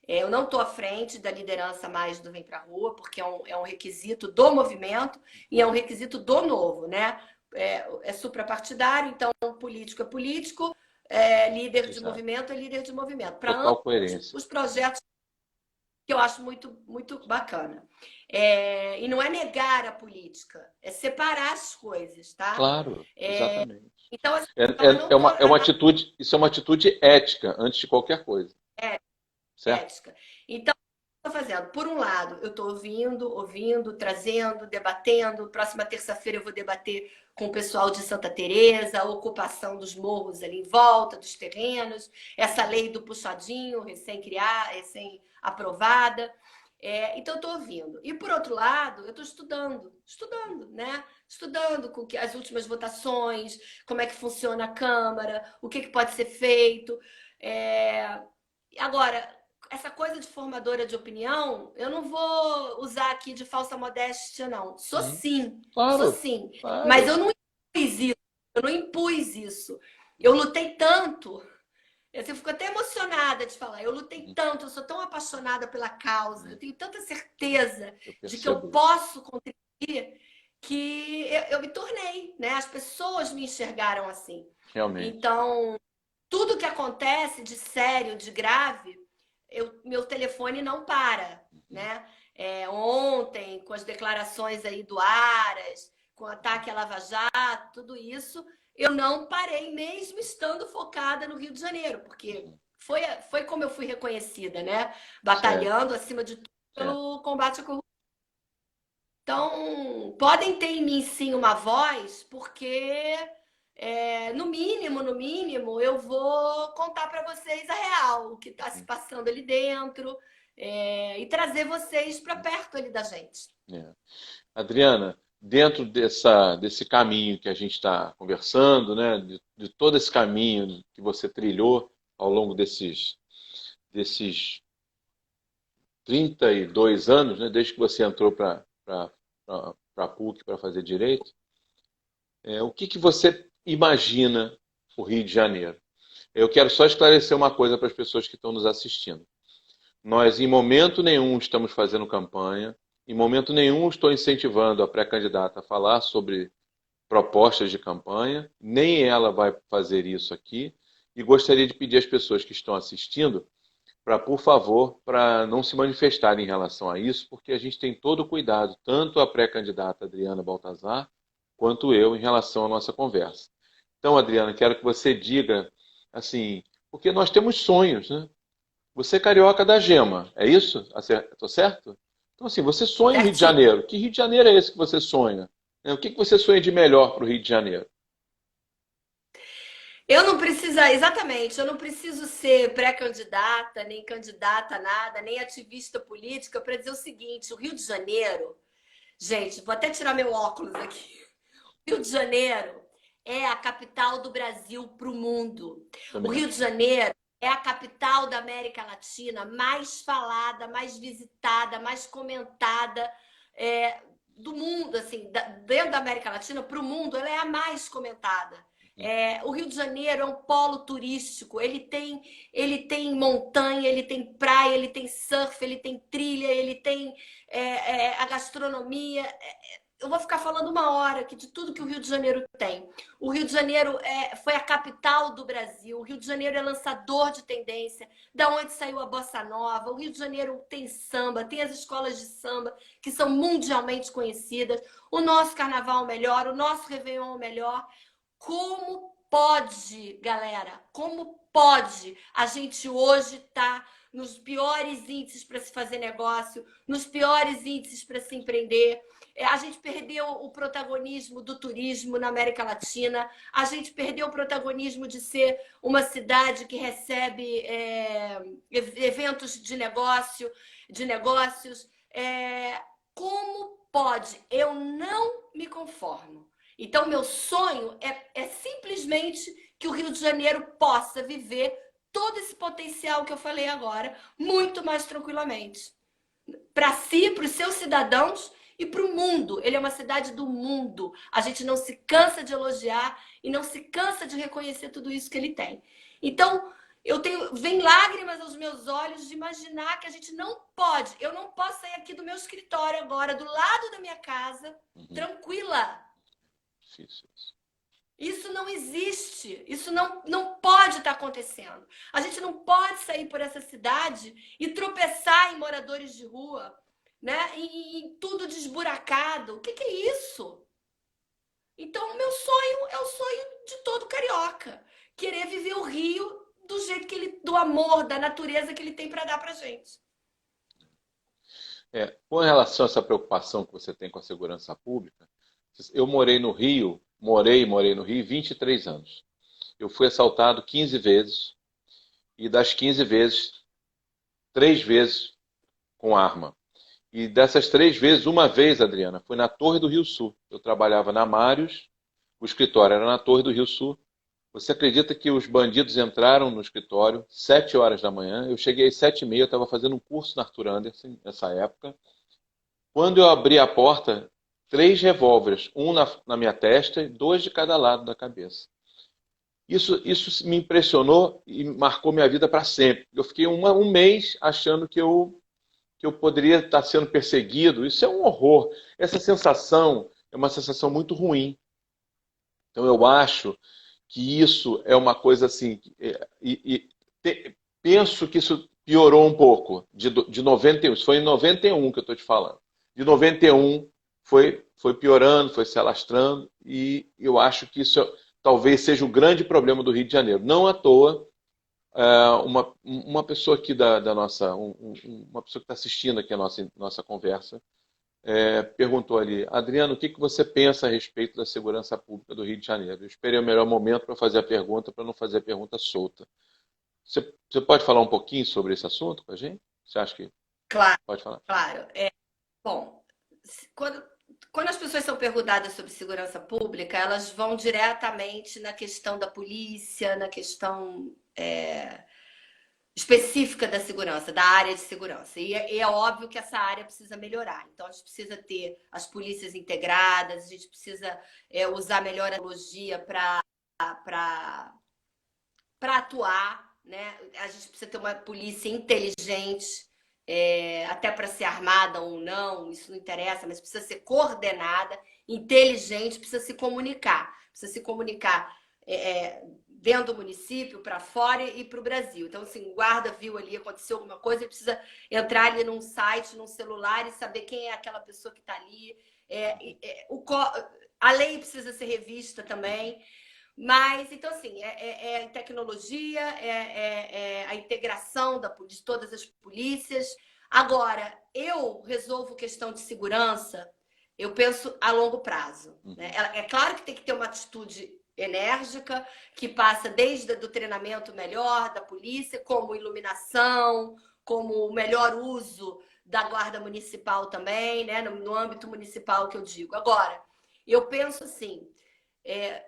[SPEAKER 2] Eu não estou à frente da liderança mais do Vem Pra Rua, porque é um requisito do movimento e é um requisito do novo, né? É suprapartidário, então político é político, líder de
[SPEAKER 1] Exato.
[SPEAKER 2] movimento é líder de movimento. Para
[SPEAKER 1] Total
[SPEAKER 2] ambos
[SPEAKER 1] coerência.
[SPEAKER 2] os projetos que eu acho muito, muito bacana. E não é negar a política, é separar as coisas, tá?
[SPEAKER 1] Claro, exatamente.
[SPEAKER 2] Então, assim,
[SPEAKER 1] É,
[SPEAKER 2] eu não tô.
[SPEAKER 1] é uma atitude, isso é uma atitude ética antes de qualquer coisa, certo?
[SPEAKER 2] Ética. Então, estou fazendo? Por um lado, eu estou ouvindo, trazendo, debatendo. Próxima terça-feira eu vou debater com o pessoal de Santa Teresa, a ocupação dos morros ali em volta, dos terrenos, essa lei do puxadinho, recém-criada, recém-aprovada. Então, eu estou ouvindo. E, por outro lado, eu estou estudando, né? Estudando as últimas votações, como é que funciona a Câmara, o que pode ser feito. Agora, essa coisa de formadora de opinião, eu não vou usar aqui de falsa modéstia, não.
[SPEAKER 1] Uhum.
[SPEAKER 2] Sou
[SPEAKER 1] Claro,
[SPEAKER 2] sim. Mas
[SPEAKER 1] claro.
[SPEAKER 2] eu não impus isso. Eu não impus isso. Eu lutei tanto. Eu fico até emocionada de falar. Eu lutei
[SPEAKER 1] Uhum.
[SPEAKER 2] tanto, eu sou tão apaixonada pela causa, eu tenho tanta certeza
[SPEAKER 1] Eu
[SPEAKER 2] de que eu
[SPEAKER 1] percebo isso,
[SPEAKER 2] posso contribuir que eu me tornei, né? As pessoas me enxergaram assim.
[SPEAKER 1] realmente.
[SPEAKER 2] Então, tudo que acontece de sério, de grave, meu telefone não para,
[SPEAKER 1] Uhum.
[SPEAKER 2] né? Ontem, com as declarações aí do Aras, com o ataque à Lava Jato, tudo isso, eu não parei, mesmo estando focada no Rio de Janeiro, porque
[SPEAKER 1] Uhum.
[SPEAKER 2] foi como eu fui reconhecida, né?
[SPEAKER 1] Certo,
[SPEAKER 2] Batalhando, acima de tudo,
[SPEAKER 1] certo.
[SPEAKER 2] pelo combate à corrupção. Então, podem ter em mim sim uma voz, porque no mínimo, eu vou contar para vocês a real, o que está se
[SPEAKER 1] Uhum.
[SPEAKER 2] passando ali dentro, e trazer vocês para perto ali da gente.
[SPEAKER 1] É. Adriana, dentro desse caminho que a gente está conversando, né, de todo esse caminho que você trilhou ao longo desses 32 anos, né, desde que você entrou para a PUC para fazer direito, o que você imagina o Rio de Janeiro? Eu quero só esclarecer uma coisa para as pessoas que estão nos assistindo. Nós, em momento nenhum, estamos fazendo campanha, em momento nenhum estou incentivando a pré-candidata a falar sobre propostas de campanha, nem ela vai fazer isso aqui. E gostaria de pedir às pessoas que estão assistindo para, por favor, para não se manifestarem em relação a isso, porque a gente tem todo o cuidado, tanto a pré-candidata Adriana Baltazar, quanto eu, em relação à nossa conversa. Então, Adriana, quero que você diga, assim, porque nós temos sonhos, né? Você é carioca da Gema, é isso? Estou certo? Então, assim, você sonha em Rio de
[SPEAKER 2] Certinho.
[SPEAKER 1] Janeiro. Que Rio de Janeiro é esse que você sonha? O que você sonha de melhor para o Rio de Janeiro?
[SPEAKER 2] Eu não preciso, exatamente, eu não preciso ser pré-candidata, nem candidata a nada, nem ativista política para dizer o seguinte: o Rio de Janeiro, gente, vou até tirar meu óculos aqui. O Rio de Janeiro é a capital do Brasil para o mundo. O
[SPEAKER 1] Também
[SPEAKER 2] Rio de
[SPEAKER 1] acho.
[SPEAKER 2] Janeiro é a capital da América Latina mais falada, mais visitada, mais comentada do mundo, assim, dentro da América Latina para o mundo, ela é a mais comentada. O Rio de Janeiro é um polo turístico, ele tem montanha, ele tem praia, ele tem surf, ele tem trilha, ele tem a gastronomia. Eu vou ficar falando uma hora aqui de tudo que o Rio de Janeiro tem. O Rio de Janeiro foi a capital do Brasil. O Rio de Janeiro é lançador de tendência, da onde saiu a bossa nova. O Rio de Janeiro tem samba, tem as escolas de samba que são mundialmente conhecidas. O nosso carnaval melhor, o nosso Réveillon melhor. Como pode, galera? Como pode a gente hoje estar nos piores índices para se fazer negócio, nos piores índices para se empreender? A gente perdeu o protagonismo do turismo na América Latina, a gente perdeu o protagonismo de ser uma cidade que recebe eventos de negócios. Como pode? Eu não me conformo. Então, meu sonho é simplesmente que o Rio de Janeiro possa viver todo esse potencial que eu falei agora, muito mais tranquilamente. Para si, para os seus cidadãos e para o mundo. Ele é uma cidade do mundo. A gente não se cansa de elogiar e não se cansa de reconhecer tudo isso que ele tem. Então, vem lágrimas aos meus olhos de imaginar que a gente não pode. Eu não posso sair aqui do meu escritório agora, do lado da minha casa, tranquila. Isso não existe. Isso não pode estar acontecendo. A gente não pode sair por essa cidade e tropeçar em moradores de rua, né? E tudo desburacado. O que é isso? Então, o meu sonho é o sonho de todo carioca. Querer viver o Rio do jeito do amor, da natureza que ele tem para dar pra gente.
[SPEAKER 1] Com relação a essa preocupação que você tem com a segurança pública, eu morei no Rio, morei no Rio 23 anos. Eu fui assaltado 15 vezes e das 15 vezes, 3 vezes com arma. E dessas 3 vezes, uma vez, Adriana, foi na Torre do Rio Sul. Eu trabalhava na Mários, o escritório era na Torre do Rio Sul. Você acredita que os bandidos entraram no escritório 7 horas da manhã? Eu cheguei às 7h30, eu estava fazendo um curso na Arthur Andersen nessa época. Quando eu abri a porta, 3 revólveres, um na minha testa e 2 de cada lado da cabeça. Isso me impressionou e marcou minha vida para sempre. Eu fiquei um mês achando que eu poderia estar sendo perseguido. Isso é um horror. Essa sensação é uma sensação muito ruim. Então eu acho que isso é uma coisa assim... penso que isso piorou um pouco de 91. Isso foi em 91 que eu estou te falando. De 91 foi piorando, foi se alastrando, e eu acho que isso talvez seja o grande problema do Rio de Janeiro. Não à toa, uma pessoa aqui da nossa, uma pessoa que está assistindo aqui a nossa conversa, perguntou ali: Adriano, o que você pensa a respeito da segurança pública do Rio de Janeiro? Eu esperei o melhor momento para fazer a pergunta, para não fazer a pergunta solta. Você pode falar um pouquinho sobre esse assunto com a gente? Você acha que
[SPEAKER 2] Claro,
[SPEAKER 1] pode falar?
[SPEAKER 2] claro. Bom, quando as pessoas são perguntadas sobre segurança pública, elas vão diretamente na questão da polícia, na questão específica da segurança, da área de segurança. E é óbvio que essa área precisa melhorar. Então, a gente precisa ter as polícias integradas, a gente precisa usar melhor a tecnologia para atuar, né? A gente precisa ter uma polícia inteligente, até para ser armada ou não, isso não interessa, mas precisa ser coordenada, inteligente, precisa se comunicar dentro do município, para fora e para o Brasil. Então, assim, o guarda viu ali, aconteceu alguma coisa, ele precisa entrar ali num site, num celular e saber quem é aquela pessoa que está ali. A lei precisa ser revista também. Mas, então, assim, a tecnologia, a integração de todas as polícias. Agora, eu resolvo questão de segurança, eu penso a longo prazo. Né? É claro que tem que ter uma atitude enérgica, que passa desde o treinamento melhor da polícia, como iluminação, como o melhor uso da guarda municipal também, né? No âmbito municipal que eu digo. Agora, eu penso assim,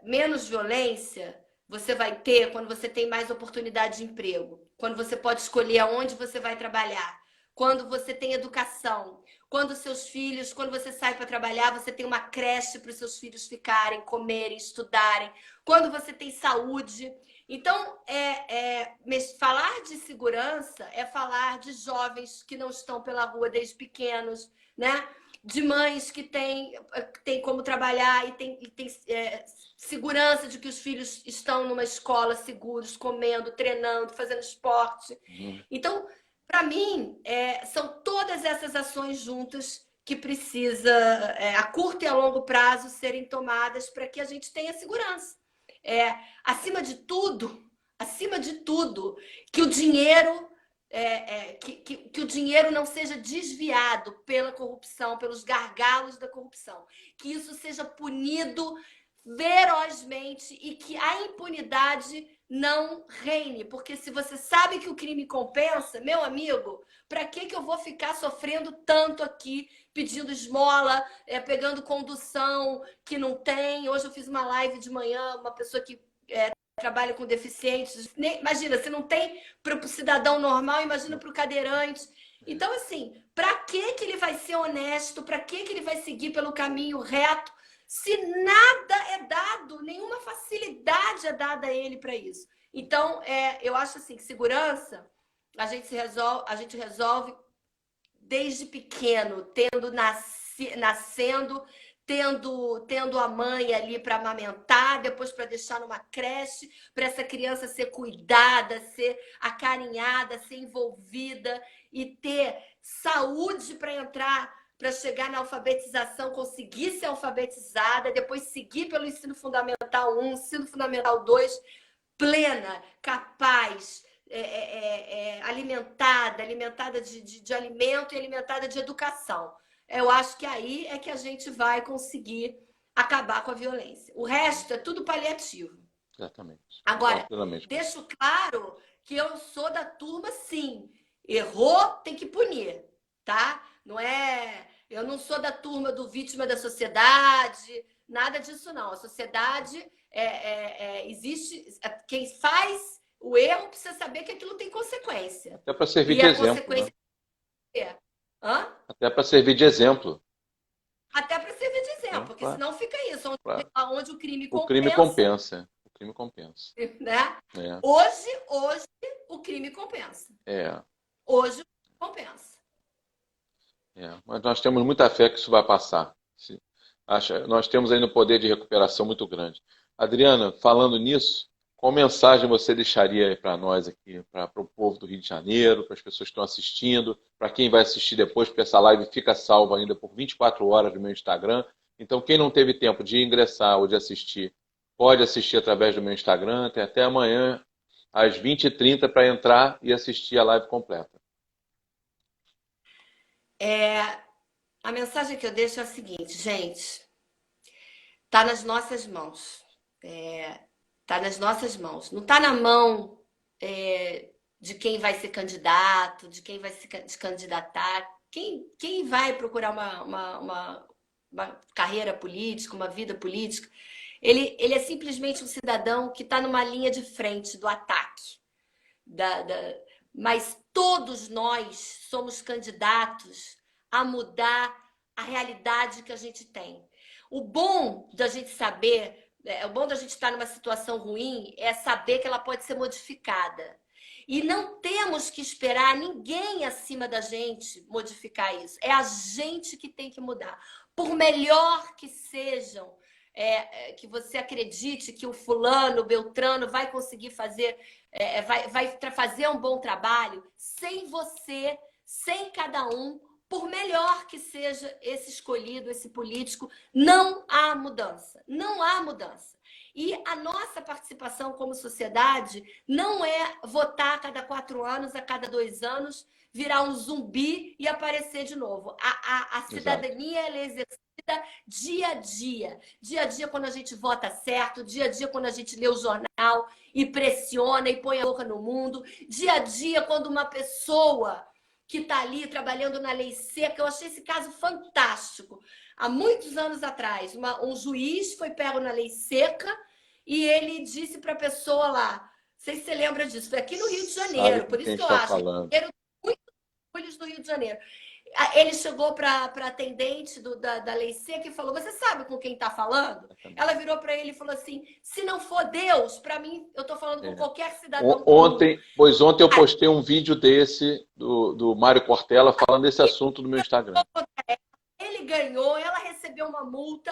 [SPEAKER 2] menos violência você vai ter quando você tem mais oportunidade de emprego, quando você pode escolher aonde você vai trabalhar, quando você tem educação, quando seus filhos, quando você sai para trabalhar, você tem uma creche para os seus filhos ficarem, comerem, estudarem, quando você tem saúde. Então, falar de segurança é falar de jovens que não estão pela rua desde pequenos, né? De mães que têm como trabalhar e tem segurança de que os filhos estão numa escola seguros, comendo, treinando, fazendo esporte. Então, para mim, são todas essas ações juntas que precisa, a curto e a longo prazo, serem tomadas para que a gente tenha segurança. Acima de tudo, que o dinheiro que o dinheiro não seja desviado pela corrupção, pelos gargalos da corrupção, que isso seja punido ferozmente e que a impunidade não reine, porque se você sabe que o crime compensa, meu amigo, para que eu vou ficar sofrendo tanto aqui, pedindo esmola, pegando condução que não tem? Hoje eu fiz uma live de manhã, uma pessoa que trabalha com deficientes. Imagina, se não tem para o cidadão normal, imagina para o cadeirante. Então, assim, para que ele vai ser honesto? Para que ele vai seguir pelo caminho reto? Se nada é dado, nenhuma facilidade é dada a ele para isso. Então, eu acho assim que segurança a gente resolve desde pequeno, nascendo, tendo a mãe ali para amamentar, depois para deixar numa creche, para essa criança ser cuidada, ser acarinhada, ser envolvida e ter saúde para entrar, para chegar na alfabetização, conseguir ser alfabetizada, depois seguir pelo ensino fundamental 1, ensino fundamental 2, plena, capaz, alimentada de alimento e alimentada de educação. Eu acho que aí é que a gente vai conseguir acabar com a violência. O resto é tudo paliativo.
[SPEAKER 1] Exatamente.
[SPEAKER 2] Agora, deixo claro que eu sou da turma, sim. Errou, tem que punir, tá? Eu não sou da turma do vítima da sociedade, nada disso não. A sociedade existe. Quem faz o erro precisa saber que aquilo tem consequência.
[SPEAKER 1] Até para servir de exemplo. Consequência...
[SPEAKER 2] Né?
[SPEAKER 1] Até para servir de exemplo.
[SPEAKER 2] Até para servir de exemplo, porque
[SPEAKER 1] claro.
[SPEAKER 2] Senão fica isso, onde o crime compensa.
[SPEAKER 1] O crime compensa. O crime compensa.
[SPEAKER 2] Né? Hoje o crime compensa. Hoje o crime compensa.
[SPEAKER 1] Mas nós temos muita fé que isso vai passar. Nós temos ainda um poder de recuperação muito grande. Adriana, falando nisso, qual mensagem você deixaria para nós aqui, para o povo do Rio de Janeiro, para as pessoas que estão assistindo, para quem vai assistir depois, porque essa live fica salva ainda por 24 horas no meu Instagram. Então, quem não teve tempo de ingressar ou de assistir, pode assistir através do meu Instagram. Tem até amanhã, às 20h30, para entrar e assistir a live completa.
[SPEAKER 2] A mensagem que eu deixo é a seguinte, gente. Está nas nossas mãos. Está nas nossas mãos. Não está na mão de quem vai ser candidato, de quem vai se candidatar. Quem vai procurar uma carreira política, uma vida política, ele é simplesmente um cidadão que está numa linha de frente do ataque. Mas todos nós somos candidatos a mudar a realidade que a gente tem. O bom da gente saber, o bom da gente estar numa situação ruim é saber que ela pode ser modificada. E não temos que esperar ninguém acima da gente modificar isso. É a gente que tem que mudar. Por melhor que sejam, que você acredite que o fulano, o Beltrano vai conseguir fazer, vai fazer um bom trabalho, sem você, sem cada um, por melhor que seja esse escolhido, esse político, não há mudança. Não há mudança. E a nossa participação como sociedade não é votar a cada 4 anos, a cada 2 anos, virar um zumbi e aparecer de novo. A cidadania ela é exercida dia a dia. Dia a dia quando a gente vota certo, dia a dia quando a gente lê o jornal e pressiona e põe a boca no mundo. Dia a dia quando uma pessoa que está ali trabalhando na lei seca, eu achei esse caso fantástico. Há muitos anos atrás, um juiz foi pego na lei seca e ele disse para a pessoa lá, não sei se você lembra disso, foi aqui no Rio de
[SPEAKER 1] Sabe
[SPEAKER 2] Janeiro,
[SPEAKER 1] com
[SPEAKER 2] por
[SPEAKER 1] quem
[SPEAKER 2] isso que eu
[SPEAKER 1] está
[SPEAKER 2] acho,
[SPEAKER 1] falando.
[SPEAKER 2] muito orgulho do Rio de Janeiro. Ele chegou para a atendente da Lei Seca e falou, você sabe com quem está falando? Ela virou para ele e falou assim, se não for Deus, para mim, eu estou falando com qualquer cidadão.
[SPEAKER 1] Ontem eu postei um vídeo desse, do Mário Cortella, falando desse assunto no meu Instagram.
[SPEAKER 2] Ele ganhou, ela recebeu uma multa,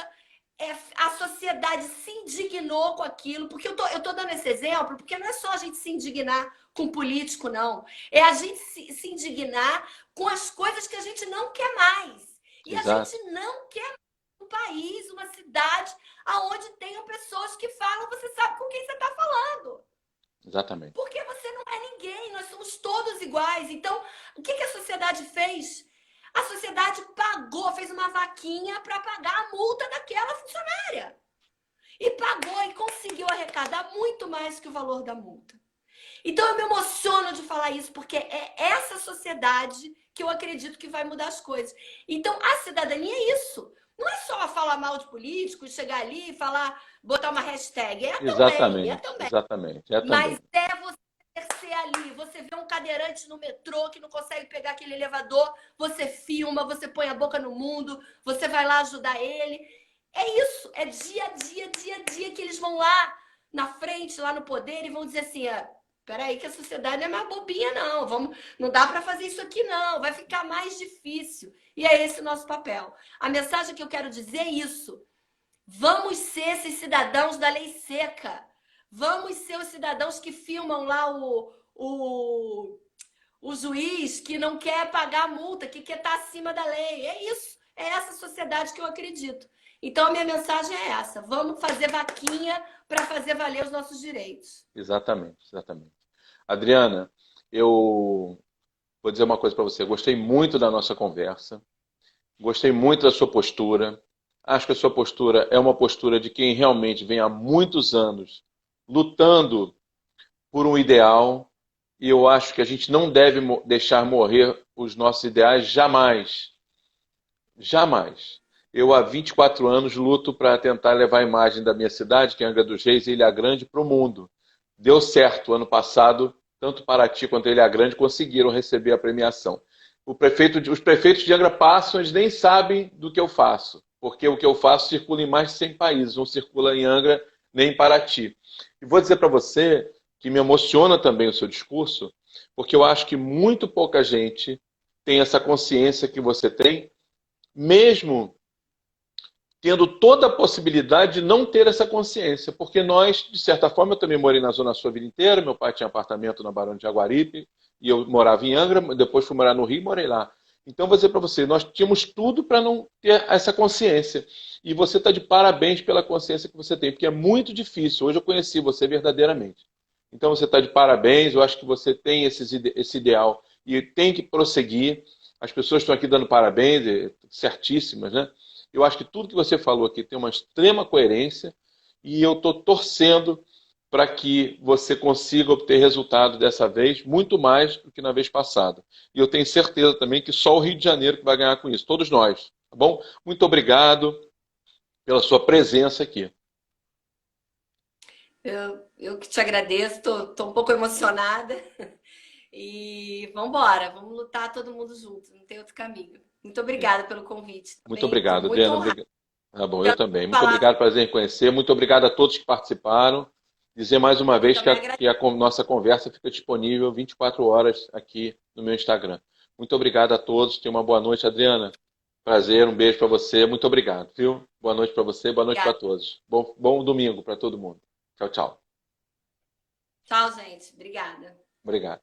[SPEAKER 2] a sociedade se indignou com aquilo, porque eu tô dando esse exemplo, porque não é só a gente se indignar com político, não. É a gente se indignar com as coisas que a gente não quer mais. E Exato. A gente não quer um país, uma cidade, onde tenham pessoas que falam, você sabe com quem você está falando.
[SPEAKER 1] Exatamente.
[SPEAKER 2] Porque você não é ninguém, nós somos todos iguais. Então, o que a sociedade fez? A sociedade pagou, fez uma vaquinha para pagar a multa daquela funcionária. E pagou e conseguiu arrecadar muito mais que o valor da multa. Então eu me emociono de falar isso, porque é essa sociedade que eu acredito que vai mudar as coisas. Então a cidadania é isso. Não é só falar mal de políticos, chegar ali e falar, botar uma hashtag.
[SPEAKER 1] Exatamente,
[SPEAKER 2] também.
[SPEAKER 1] Exatamente.
[SPEAKER 2] Mas é você ser ali, você vê um cadeirante no metrô que não consegue pegar aquele elevador, você filma, você põe a boca no mundo, você vai lá ajudar ele. É isso, é dia a dia que eles vão lá na frente, lá no poder e vão dizer assim, peraí que a sociedade não é mais bobinha não, não dá para fazer isso aqui não, vai ficar mais difícil. E é esse o nosso papel. A mensagem que eu quero dizer é isso. Vamos ser esses cidadãos da lei seca. Vamos ser os cidadãos que filmam lá o juiz que não quer pagar a multa, que quer estar acima da lei. É isso. É essa sociedade que eu acredito. Então, a minha mensagem é essa. Vamos fazer vaquinha para fazer valer os nossos direitos.
[SPEAKER 1] Exatamente, exatamente. Adriana, eu vou dizer uma coisa para você. Gostei muito da nossa conversa. Gostei muito da sua postura. Acho que a sua postura é uma postura de quem realmente vem há muitos anos lutando por um ideal, e eu acho que a gente não deve deixar morrer os nossos ideais jamais. Jamais. Eu, há 24 anos, luto para tentar levar a imagem da minha cidade, que é Angra dos Reis e Ilha Grande, para o mundo. Deu certo. Ano passado, tanto Paraty quanto Ilha Grande conseguiram receber a premiação. Os prefeitos de Angra passam, eles nem sabem do que eu faço, porque o que eu faço circula em mais de 100 países, não circula em Angra nem em Paraty. E vou dizer para você que me emociona também o seu discurso, porque eu acho que muito pouca gente tem essa consciência que você tem, mesmo tendo toda a possibilidade de não ter essa consciência, porque nós, de certa forma, eu também morei na Zona Sul a vida inteira, meu pai tinha apartamento na Barão de Jaguaripe, e eu morava em Angra, depois fui morar no Rio e morei lá. Então, vou dizer para você, nós tínhamos tudo para não ter essa consciência. E você está de parabéns pela consciência que você tem, porque é muito difícil. Hoje eu conheci você verdadeiramente. Então, você está de parabéns, eu acho que você tem esse ideal e tem que prosseguir. As pessoas estão aqui dando parabéns, certíssimas, né? Eu acho que tudo que você falou aqui tem uma extrema coerência e eu estou torcendo para que você consiga obter resultado dessa vez, muito mais do que na vez passada. E eu tenho certeza também que só o Rio de Janeiro que vai ganhar com isso, todos nós. Tá bom? Muito obrigado pela sua presença aqui.
[SPEAKER 2] Eu que te agradeço, estou um pouco emocionada. E vamos embora, vamos lutar todo mundo junto, não tem outro caminho. Muito obrigada pelo convite.
[SPEAKER 1] Muito obrigado, Adriana. Tá bom, eu também. Muito
[SPEAKER 2] falar...
[SPEAKER 1] obrigado, prazer em conhecer. Muito obrigado a todos que participaram. Dizer mais uma vez que a nossa conversa fica disponível 24 horas aqui no meu Instagram. Muito obrigado a todos. Tenha uma boa noite, Adriana. Prazer, um beijo para você. Muito obrigado, viu? Boa noite para você, boa noite para todos. Bom domingo para todo mundo. Tchau, tchau.
[SPEAKER 2] Tchau, gente. Obrigada.
[SPEAKER 1] Obrigado.